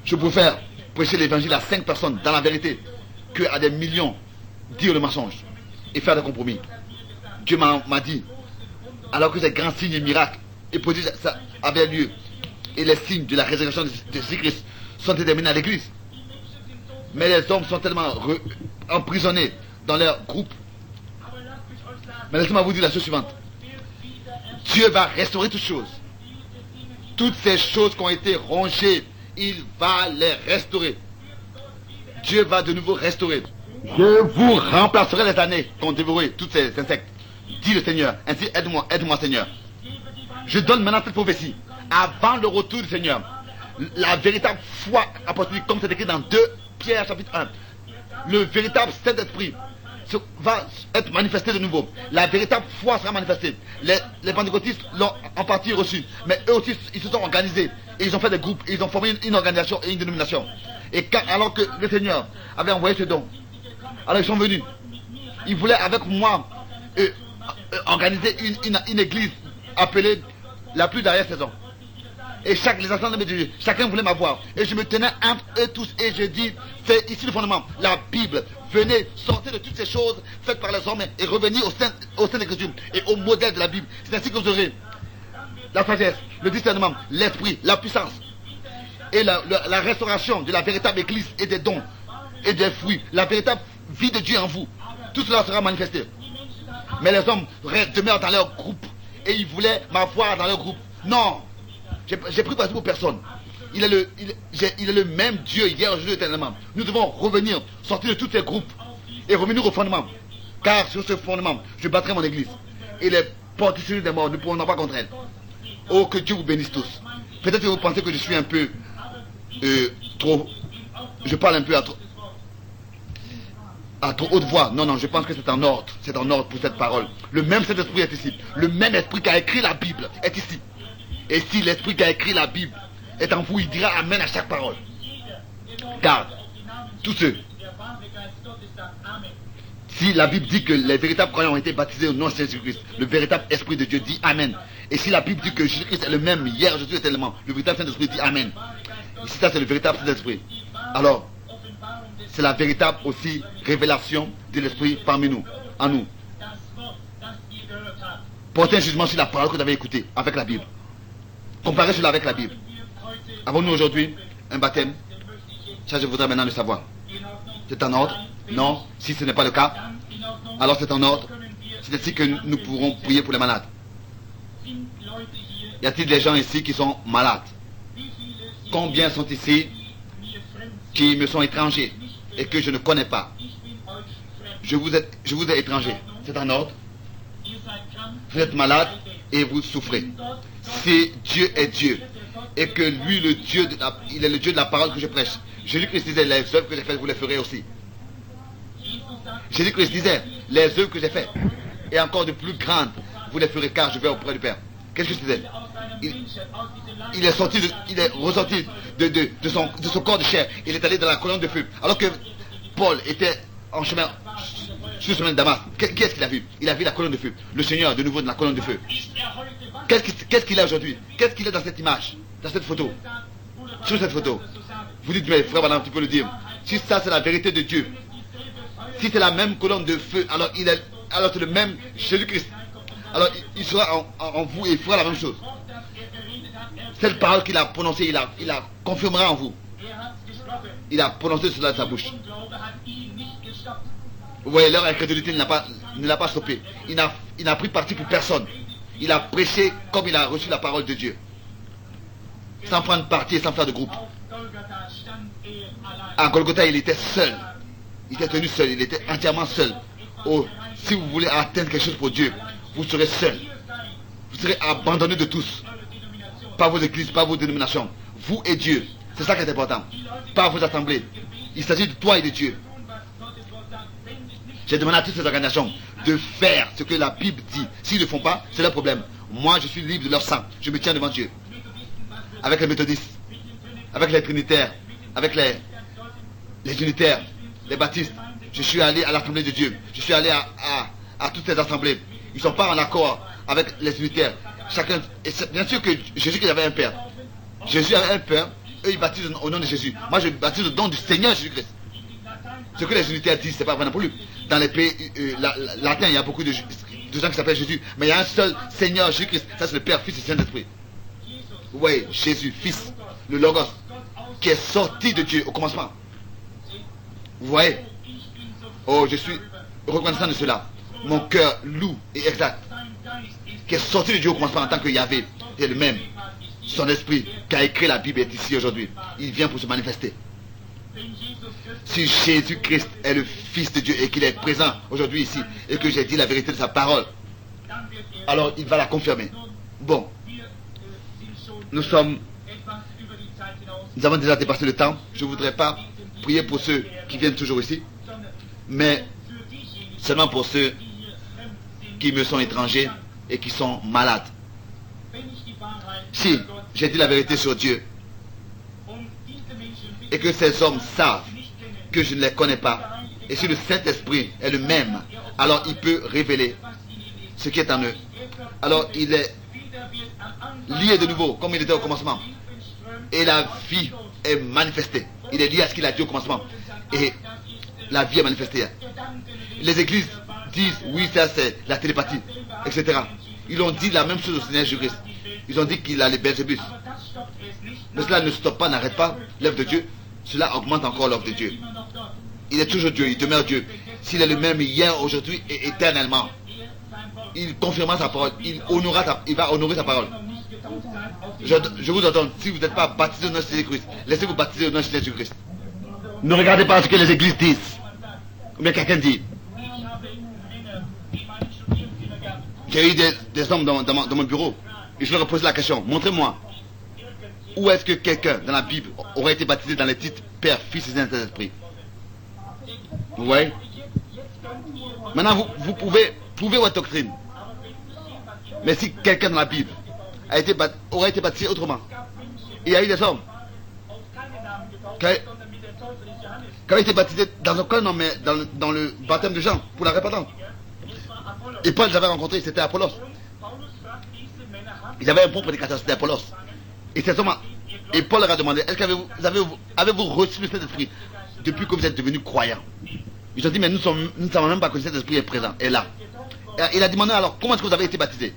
Je préfère prêcher l'évangile à 5 personnes dans la vérité que à des millions dire le mensonge et faire des compromis. Dieu m'a dit, alors que ces grands signes et miracles et prodiges avaient lieu, et les signes de la résurrection de Jésus-Christ sont déterminés à l'église. Mais les hommes sont tellement emprisonnés dans leur groupe. Mais laissez-moi vous dire la chose suivante. Dieu va restaurer toutes choses. Toutes ces choses qui ont été rongées, il va les restaurer. Dieu va de nouveau restaurer. Je vous remplacerai les années qu'ont dévoré tous ces insectes. Dit le Seigneur. Ainsi, aide-moi Seigneur. Je donne maintenant cette prophétie. Avant le retour du Seigneur, la véritable foi apostolique, comme c'est écrit dans 2 Pierre chapitre 1, le véritable Saint-Esprit va être manifesté de nouveau. La véritable foi sera manifestée. Les pentecôtistes l'ont en partie reçu, mais eux aussi ils se sont organisés et ils ont fait des groupes, et ils ont formé une organisation et une dénomination. Et alors que le Seigneur avait envoyé ce don, alors ils sont venus. Ils voulaient avec moi organiser une église appelée la plus derrière saison. Et les assemblées de Dieu, chacun voulait m'avoir. Et je me tenais entre eux tous et je dis, c'est ici le fondement, la Bible. Venez, sortez de toutes ces choses faites par les hommes et revenez au sein de l'Écriture et au modèle de la Bible. C'est ainsi que vous aurez la sagesse, le discernement, l'esprit, la puissance et la restauration de la véritable église et des dons et des fruits, la véritable vie de Dieu en vous. Tout cela sera manifesté. Mais les hommes demeurent dans leur groupe et ils voulaient m'avoir dans leur groupe. Non, j'ai pris parti pour personne. Il est le même Dieu hier, aujourd'hui, éternellement. Nous devons revenir, sortir de tous ces groupes et revenir au fondement. Car sur ce fondement, je battrai mon église. Et les portes des morts ne pourront pas contre elle. Oh, que Dieu vous bénisse tous. Peut-être que vous pensez que je suis un peu trop... Je parle un peu à trop haute voix. Non, je pense que c'est en ordre. C'est en ordre pour cette parole. Le même Saint-Esprit est ici. Le même Esprit qui a écrit la Bible est ici. Et si l'Esprit qui a écrit la Bible est en vous, il dira Amen à chaque parole. Car tous ceux, si la Bible dit que les véritables croyants ont été baptisés au nom de Jésus-Christ, le véritable Esprit de Dieu dit Amen. Et si la Bible dit que Jésus-Christ est le même hier, Jésus est éternellement, le véritable Saint-Esprit dit Amen. Et si ça c'est le véritable Saint-Esprit, alors c'est la véritable aussi révélation de l'Esprit parmi nous, en nous. Portez un jugement sur la parole que vous avez écoutée avec la Bible. Comparez cela avec la Bible. Avons-nous aujourd'hui un baptême? Ça, je voudrais maintenant le savoir. C'est en ordre? Non. Si ce n'est pas le cas, alors c'est en ordre. C'est ainsi que nous pourrons prier pour les malades. Y a-t-il des gens ici qui sont malades? Combien sont ici qui me sont étrangers et que je ne connais pas? Je vous ai étranger. C'est en ordre. Vous êtes malade et vous souffrez. Si Dieu est Dieu et que lui, il est le Dieu de la parole que je prêche. Jésus-Christ disait, les œuvres que j'ai faites, vous les ferez aussi. Jésus-Christ disait, les œuvres que j'ai faites, et encore de plus grandes, vous les ferez car je vais auprès du Père. Qu'est-ce que je disais? Il est ressorti de son corps de chair. Il est allé dans la colonne de feu. Alors que Paul était en chemin, sur le chemin de Damas. Qu'est-ce qu'il a vu? Il a vu la colonne de feu. Le Seigneur, de nouveau, dans la colonne de feu. Qu'est-ce qu'il a aujourd'hui? Qu'est-ce qu'il a dans cette image? Dans cette photo? Sur cette photo? Vous dites, mais frère, madame, tu peux le dire. Si ça c'est la vérité de Dieu, si c'est la même colonne de feu, alors c'est le même Jésus-Christ. Alors il sera en vous et il fera la même chose. Cette parole qu'il a prononcée, il la confirmera en vous. Il a prononcé cela de sa bouche. Vous voyez, leur incrédulité ne l'a pas stoppé. Il n'a pris parti pour personne. Il a prêché comme il a reçu la parole de Dieu. Sans prendre parti et sans faire de groupe. À Golgotha, il était seul. Il était tenu seul. Il était entièrement seul. Oh, si vous voulez atteindre quelque chose pour Dieu, vous serez seul. Vous serez abandonné de tous. Pas vos églises, pas vos dénominations. Vous et Dieu. C'est ça qui est important. Pas vos assemblées. Il s'agit de toi et de Dieu. J'ai demandé à toutes ces organisations de faire ce que la Bible dit. S'ils ne le font pas, c'est leur problème. Moi, je suis libre de leur sang. Je me tiens devant Dieu. Avec les méthodistes, avec les trinitaires, avec les unitaires, les baptistes. Je suis allé à l'Assemblée de Dieu. Je suis allé à toutes ces assemblées. Ils ne sont pas en accord avec les unitaires. Chacun, bien sûr que Jésus avait un père. Jésus avait un père. Eux, ils baptisent au nom de Jésus. Moi, je baptise au nom du Seigneur Jésus-Christ. Ce que les unitaires disent, c'est pas vrai non plus. Dans les pays latins, il y a beaucoup de gens qui s'appellent Jésus. Mais il y a un seul Seigneur Jésus-Christ. Ça, c'est le Père, Fils et Saint-Esprit. Oui, Jésus, Fils, le Logos, qui est sorti de Dieu au commencement. Vous voyez? Oh, je suis reconnaissant de cela. Mon cœur loue et exact. Qui est sorti de Dieu au commencement en tant que Yahvé. C'est le même. Son esprit qui a écrit la Bible est ici aujourd'hui. Il vient pour se manifester. Si Jésus-Christ est le Fils de Dieu et qu'il est présent aujourd'hui ici et que j'ai dit la vérité de sa parole, alors il va la confirmer. Bon, nous avons déjà dépassé le temps. Je ne voudrais pas prier pour ceux qui viennent toujours ici, mais seulement pour ceux qui me sont étrangers et qui sont malades. Si j'ai dit la vérité sur Dieu et que ces hommes savent que je ne les connais pas, et si le Saint-Esprit est le même, alors il peut révéler ce qui est en eux. Alors il est lié de nouveau comme il était au commencement, et la vie est manifestée. Il est lié à ce qu'il a dit au commencement, et la vie est manifestée. Les églises disent oui, ça c'est la télépathie, etc. Ils ont dit la même chose au Seigneur Jésus-Christ. Ils ont dit qu'il a les Belzébus. Mais cela ne stoppe pas, n'arrête pas l'œuvre de Dieu. Cela augmente encore l'œuvre de Dieu. Il est toujours Dieu, il demeure Dieu. S'il est le même hier, aujourd'hui et éternellement, il confirmera sa parole, il va honorer sa parole. Je vous ordonne, si vous n'êtes pas baptisé au nom de Jésus-Christ, laissez-vous baptiser au nom de Jésus-Christ. Ne regardez pas ce que les églises disent. Ou bien quelqu'un dit. J'ai eu des hommes dans mon bureau et je leur ai posé la question, montrez-moi, où est-ce que quelqu'un dans la Bible aurait été baptisé dans les titres Père, Fils et Saint-Esprit? Vous voyez? Maintenant, vous pouvez prouver votre doctrine. Mais si quelqu'un dans la Bible aurait été baptisé autrement, il y a eu des hommes qui ont été baptisés dans aucun nom, mais dans le baptême de Jean, pour la repentance. Et Paul, j'avais rencontré, c'était Apollos. Il avait un bon prédicateur, c'était Apollos. Et Paul leur a demandé, est-ce que avez-vous reçu le Saint-Esprit depuis que vous êtes devenus croyants? Ils ont dit, mais nous ne savons même pas que le Saint-Esprit est présent, est là. Et il a demandé, alors, comment est-ce que vous avez été baptisés?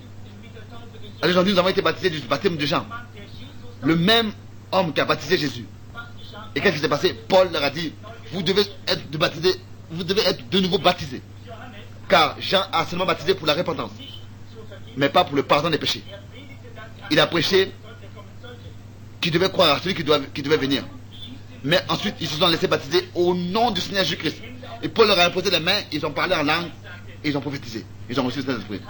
Alors ils ont dit, nous avons été baptisés du baptême de Jean. Le même homme qui a baptisé Jésus. Et qu'est-ce qui s'est passé? Paul leur a dit, vous devez être de nouveau baptisés. Car Jean a seulement baptisé pour la repentance, mais pas pour le pardon des péchés. Il a prêché qu'ils devaient croire à celui qui devait venir. Mais ensuite, ils se sont laissés baptiser au nom du Seigneur Jésus-Christ. Et Paul leur a imposé les mains, ils ont parlé en langue, et ils ont prophétisé. Ils ont reçu le Saint-Esprit.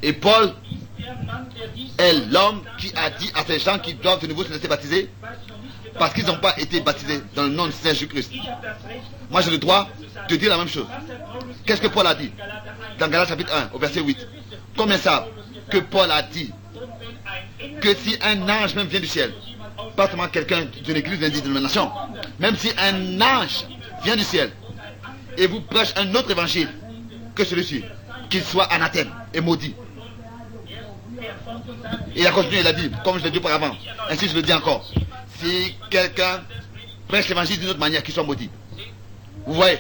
Et Paul est l'homme qui a dit à ces gens qui doivent de nouveau se laisser baptiser, parce qu'ils n'ont pas été baptisés dans le nom du Seigneur Jésus-Christ. Moi, j'ai le droit de dire la même chose. Qu'est-ce que Paul a dit dans Galates chapitre 1, au verset 8? Combien savent que Paul a dit que si un ange même vient du ciel, pas seulement quelqu'un d'une église d'une dénomination, même si un ange vient du ciel et vous prêche un autre évangile que celui-ci, qu'il soit anathème et maudit. Et il a continué, il a dit, comme je l'ai dit auparavant, ainsi je le dis encore, si quelqu'un prêche l'évangile d'une autre manière, qu'il soit maudit. Vous voyez,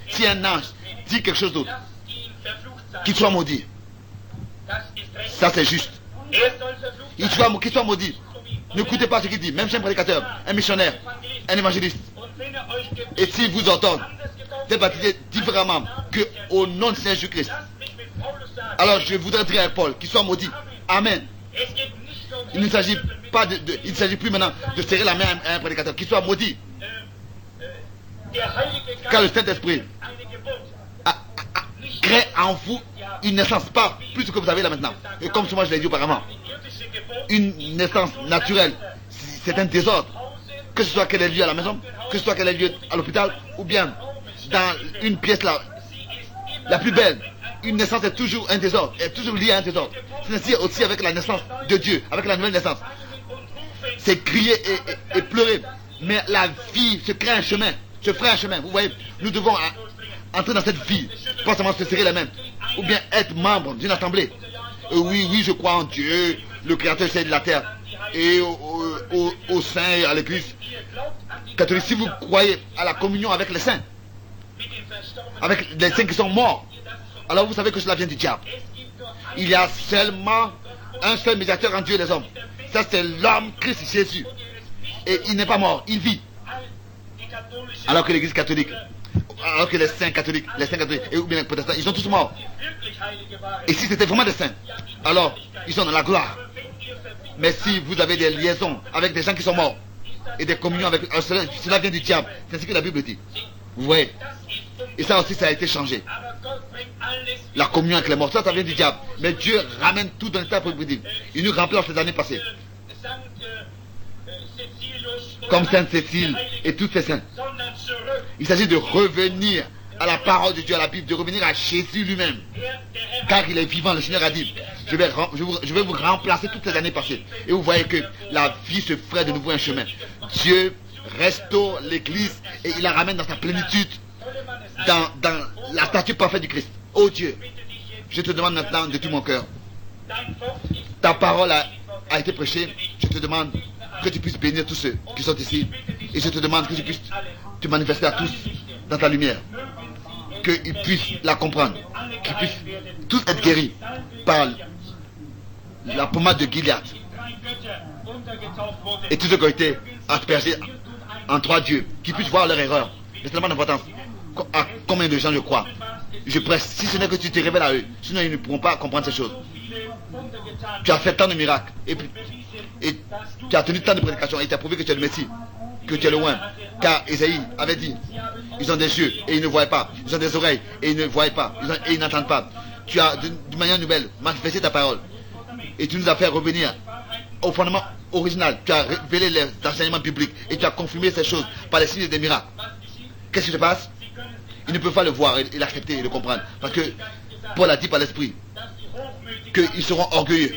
si un ange dit quelque chose d'autre, qu'il soit maudit. Ça c'est juste. Qu'il soit maudit. N'écoutez pas ce qu'il dit, même si un prédicateur, un missionnaire, un évangéliste. Et si vous entendez d'être baptisé différemment que au nom de Seigneur Jésus-Christ, alors je voudrais dire à Paul qu'il soit maudit. Amen. Il ne s'agit pas il ne s'agit plus maintenant de serrer la main à un prédicateur, qu'il soit maudit. Car le Saint-Esprit crée en vous une naissance, pas plus que vous avez là maintenant. Et comme moi je l'ai dit auparavant, une naissance naturelle, c'est un désordre. Que ce soit qu'elle ait lieu à la maison, que ce soit qu'elle ait lieu à l'hôpital, ou bien dans une pièce la plus belle. Une naissance est toujours un désordre, est toujours liée à un désordre. C'est ainsi aussi avec la naissance de Dieu, avec la nouvelle naissance. C'est crier et pleurer. Mais la vie se crée un chemin, se ferait un chemin. Vous voyez, nous devons entrer dans cette vie, pas seulement se serrer les mains, ou bien être membre d'une assemblée. Oui, je crois en Dieu, le Créateur du ciel et de la terre, et au saint et à l'église catholique. Si vous croyez à la communion avec les saints, avec les saints qui sont morts, alors vous savez que cela vient du diable. Il y a seulement un seul médiateur entre Dieu et les hommes. Ça c'est l'homme Christ Jésus. Et il n'est pas mort, il vit. Alors que l'église catholique, alors que les saints catholiques, et ou bien les protestants, ils sont tous morts. Et si c'était vraiment des saints, alors ils sont dans la gloire. Mais si vous avez des liaisons avec des gens qui sont morts, et des communions avec... cela vient du diable. C'est ce que la Bible dit. Vous voyez. Et ça aussi, ça a été changé. La communion avec les morts, ça vient du diable. Mais Dieu ramène tout dans l'état primitif. Il nous remplace les années passées. Comme Sainte Cécile et tous ces saints. Il s'agit de revenir à la parole de Dieu, à la Bible, de revenir à Jésus lui-même. Car il est vivant, le Seigneur a dit, je vais vous remplacer toutes ces années passées. Et vous voyez que la vie se ferait de nouveau un chemin. Dieu restaure l'Église et il la ramène dans sa plénitude, dans la statue parfaite du Christ. Oh Dieu, je te demande maintenant de tout mon cœur. Ta parole a été prêchée. Je te demande que tu puisses bénir tous ceux qui sont ici. Et je te demande que tu puisses te manifester à tous dans ta lumière. Qu'ils puissent la comprendre. Qu'ils puissent tous être guéris par la pommade de Gilead. Et tous ceux qui ont été aspergés en trois dieux, qu'ils puissent voir leur erreur. C'est tellement d'importance. À combien de gens je crois? Je presse, si ce n'est que tu te révèles à eux, sinon ils ne pourront pas comprendre ces choses. Tu as fait tant de miracles, et tu as tenu tant de prédications, et tu as prouvé que tu es le Messie, que tu es le loin. Car Ésaïe avait dit, ils ont des yeux et ils ne voient pas, ils ont des oreilles et ils ne voient pas, et ils n'entendent pas. Tu as d'une manière nouvelle manifesté ta parole, et tu nous as fait revenir au fondement original. Tu as révélé les enseignements bibliques, et tu as confirmé ces choses par les signes des miracles. Qu'est-ce qui se passe? Ils ne peuvent pas le voir et l'accepter et le comprendre. Parce que Paul a dit par l'Esprit qu'ils seront orgueilleux,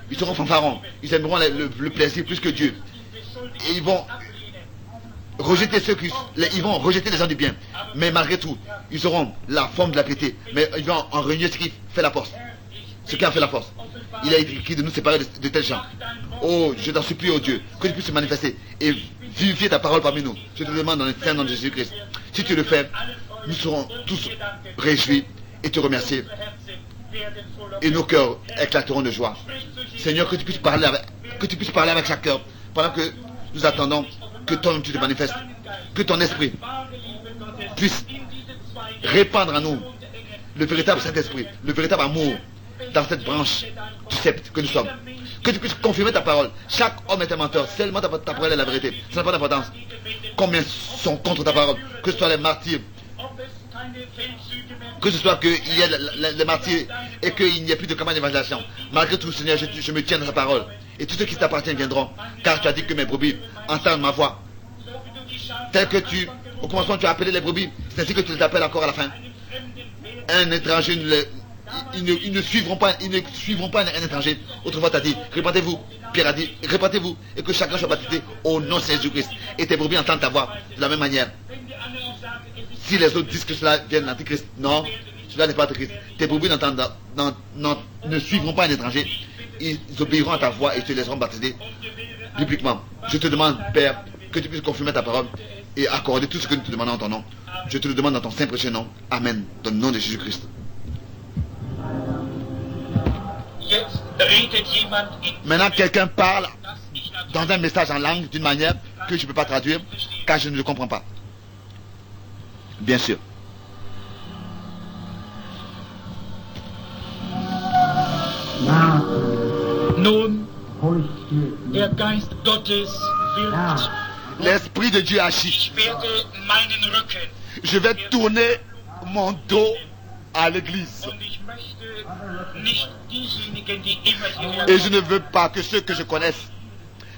ils seront fanfarons, ils aimeront le plaisir plus que Dieu. Et ils vont rejeter ils vont rejeter les gens du bien. Mais malgré tout, ils auront la forme de la piété. Mais ils vont en renier ce qui fait la force. Ce qui a fait la force. Il a écrit de nous séparer de tels gens. Oh, je t'en supplie, oh Dieu, que tu puisses se manifester et vivifier ta parole parmi nous. Je te demande dans le Saint nom de Jésus-Christ. Si tu le fais, nous serons tous réjouis et te remercier. Et nos cœurs éclateront de joie. Seigneur, que tu puisses parler avec chaque cœur pendant que nous attendons que toi-même tu te manifestes. Que ton esprit puisse répandre en nous le véritable Saint-Esprit, le véritable amour dans cette branche du sceptre que nous sommes. Que tu puisses confirmer ta parole. Chaque homme est un menteur. Seulement ta parole est la vérité. Ça n'a pas d'importance. Combien sont contre ta parole? Que ce soit les martyrs, que ce soit qu'il y ait les martyrs et qu'il n'y ait plus de campagne d'évangélisation. Malgré tout, Seigneur, je me tiens dans ta parole. Et tous ceux qui t'appartiennent viendront. Car tu as dit que mes brebis entendent ma voix. Tel que au commencement tu as appelé les brebis, c'est ainsi que tu les appelles encore à la fin. Un étranger, ils ne suivront pas un étranger. Autrefois tu as dit, répandez-vous. Pierre a dit, répandez-vous et que chacun soit baptisé au nom de Jésus-Christ. Et tes brebis entendent ta voix de la même manière. Si les autres disent que cela vient de l'Antichrist, non, cela n'est pas l'Antichrist. Tes brebis ne suivront pas un étranger ils obéiront à ta voix et te laisseront baptiser bibliquement. Je te demande, Père, que tu puisses confirmer ta parole et accorder tout ce que nous te demandons en ton nom. Je te le demande dans ton saint précieux nom. Amen. Dans le nom de Jésus-Christ. Maintenant, quelqu'un parle dans un message en langue d'une manière que je ne peux pas traduire car je ne le comprends pas. Bien sûr. Nun, der Geist Gottes wirkt. L'Esprit de Dieu agit. Ich werde meinen Rücken Je vais tourner mon dos à l'église. und ich möchte nicht diejenigen, die immer hierher Et je ne veux pas que ceux que je connaisse,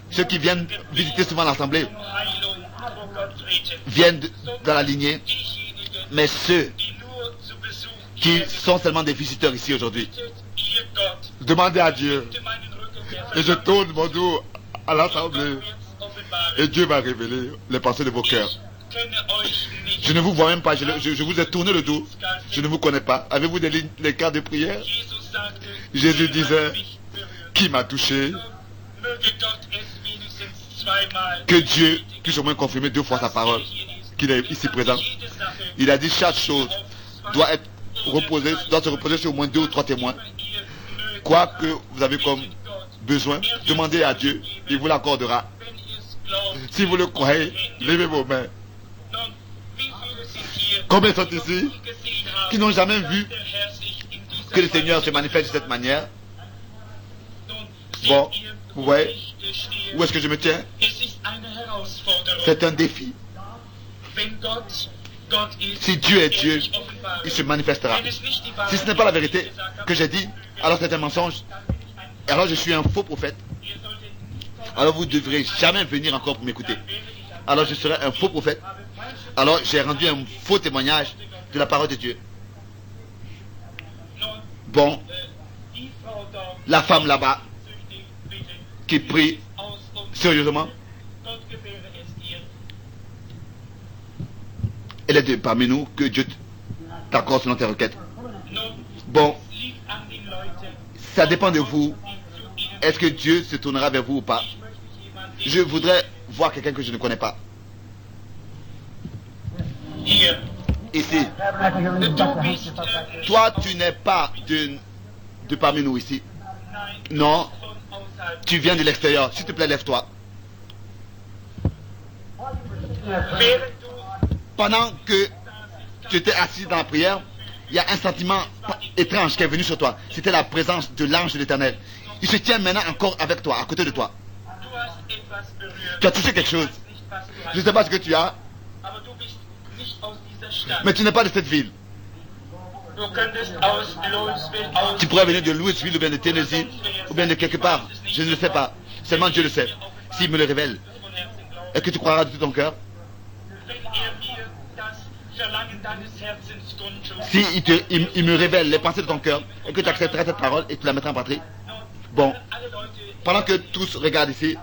ceux qui viennent visiter souvent l'assemblée, Heilung vor Gott treten, viennent dans la lignée, diejenigen, mais ceux die nur zu Besuch qui hierher sont seulement des visiteurs ici aujourd'hui. bittet, ihr Gott, Demandez à Dieu. bitte meinen Rücken der Et je tourne mon dos à l'assemblée. wird's offenbaren. Et Dieu va révéler les pensées de vos cœurs. Ich kenne euch nicht. Je ne vous vois même pas, je vous ai tourné le dos. Je ne vous connais pas. Avez-vous les cartes de prière? Jesus sagte, Jésus "Wer disait, mich berührt." qui m'a touché? Möge Gott es wenigstens zweimal Que Dieu puisse au moins confirmer 2 fois sa parole, qu'il est ici présent. Il a dit chaque chose doit être reposée, doit se reposer sur au moins 2 ou 3 témoins. Quoi que vous avez comme besoin, demandez à Dieu, il vous l'accordera. Si vous le croyez, levez vos mains. Combien sont ici qui n'ont jamais vu que le Seigneur se manifeste de cette manière? Bon, vous voyez, où est-ce que je me tiens? C'est un défi. Si Dieu est Dieu, il se manifestera. Si ce n'est pas la vérité que j'ai dit, alors c'est un mensonge. Alors je suis un faux prophète. Alors vous ne devrez jamais venir encore pour m'écouter. Alors je serai un faux prophète. Alors j'ai rendu un faux témoignage de la parole de Dieu. Bon, la femme là-bas qui prie sérieusement, elle est parmi nous, que Dieu t'accorde selon tes requêtes. Bon, ça dépend de vous. Est-ce que Dieu se tournera vers vous ou pas? Je voudrais voir quelqu'un que je ne connais pas. Ici. Toi, tu n'es pas de parmi nous ici. Non, tu viens de l'extérieur. S'il te plaît, lève-toi. Pendant que tu étais assis dans la prière, il y a un sentiment étrange qui est venu sur toi. C'était la présence de l'ange de l'Éternel. Il se tient maintenant encore avec toi, à côté de toi. Tu as touché quelque chose. Je ne sais pas ce que tu as, mais tu n'es pas de cette ville. Tu pourrais venir de Louisville ou bien de Tennessee ou bien de quelque part. Je ne le sais pas. Seulement Dieu le sait. S'il me le révèle. Est-ce que tu croiras de tout ton cœur? Si il me révèle les pensées de ton cœur et que tu accepterais cette parole et tu la mettras en pratique. Bon, pendant que tous regardent ici,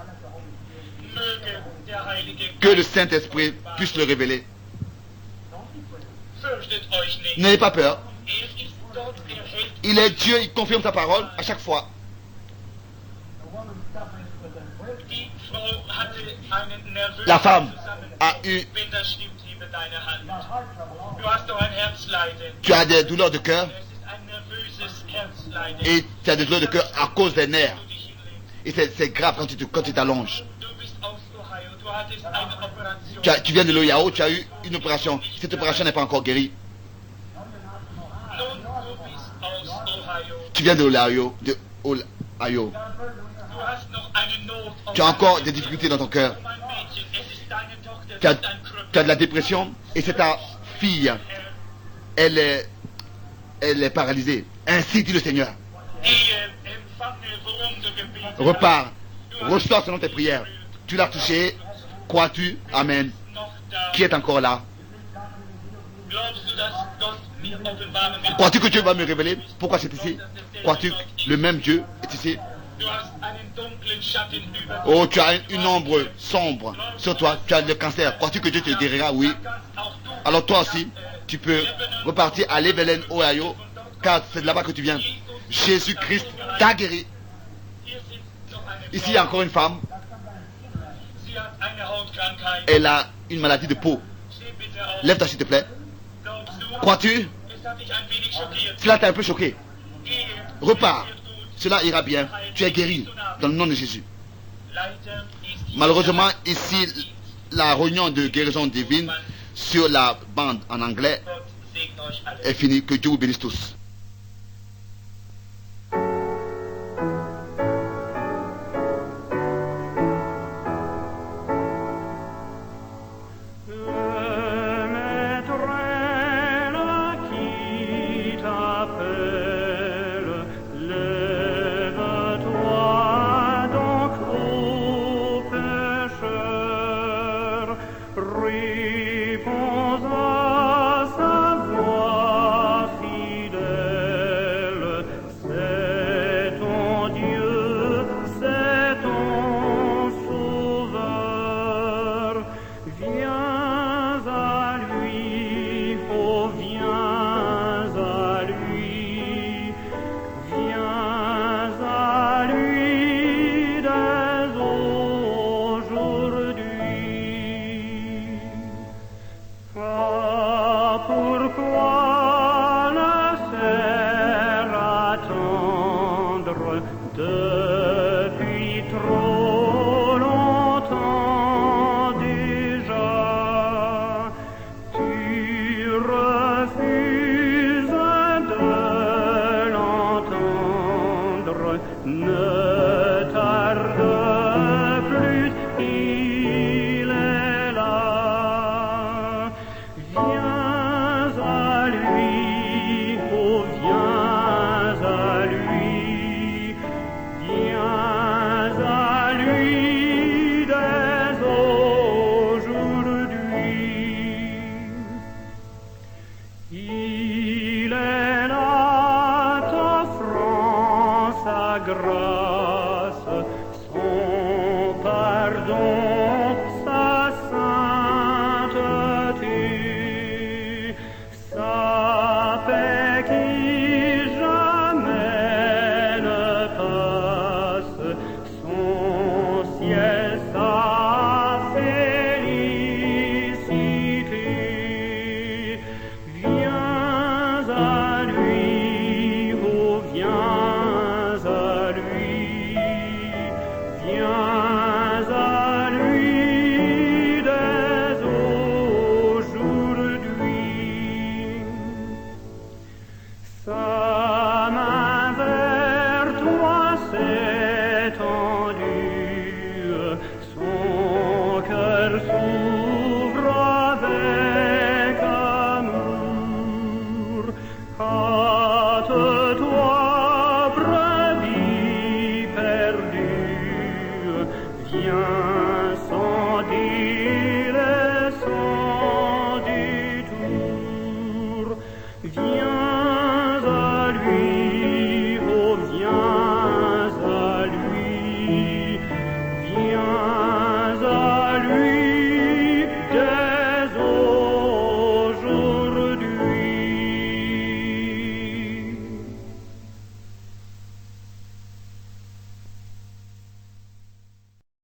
que le Saint-Esprit puisse le révéler. N'ayez pas peur. Il est Dieu, il confirme sa parole à chaque fois. La femme a eu... Tu as des douleurs de cœur et tu as des douleurs de cœur à cause des nerfs. Et c'est grave quand tu t'allonges. Tu viens de l'Ohio, tu as eu une opération. Cette opération n'est pas encore guérie. Tu viens de l'Ohio, Tu as encore des difficultés dans ton cœur. Tu as de la dépression et c'est ta fille. Elle est paralysée. Ainsi dit le Seigneur. Repars. Ressors selon tes prières. Tu l'as touché. Crois-tu? Amen. Qui est encore là? Crois-tu que Dieu va me révéler pourquoi c'est ici? Crois-tu que le même Dieu est ici? Oh, tu as une ombre sombre sur toi. Tu as le cancer. Crois-tu que Dieu te guérira? Oui. Alors toi aussi, tu peux repartir à Cleveland, Ohio, car c'est de là-bas que tu viens. Jésus-Christ t'a guéri. Ici, il y a encore une femme. Sie hat eine Hautkrankheit. Elle a une maladie de peau. Steh bitte auf. Lève-toi, s'il te plaît. Glaubst du? Crois-tu? Es hat dich ein wenig schockiert. Cela t'a un peu choqué. Gehe. Repars. Es wird gut. Cela ira bien. Tu es guéri dans le nom de Jésus. Leider ist Malheureusement, ici, la réunion de guérison divine sur la bande en anglais Gott segne euch alle. est finie. Que Dieu vous bénisse tous. Depuis trop longtemps déjà, tu refuses de l'entendre. Ne tarde plus, il est là. Viens à lui, oh viens à lui. Viens à lui dès aujourd'hui. Il est là t'offrant sa grâce, son pardon, sa sainteté, sa paix qui jamais ne passe, son ciel, sa félicité. Viens à lui, oh viens à lui, viens à lui dès aujourd'hui. Sa main vers toi s'est tendue, son cœur s'ouvre avec amour. Hâte-toi, brebis perdue, viens sans dire et sans détour. Viens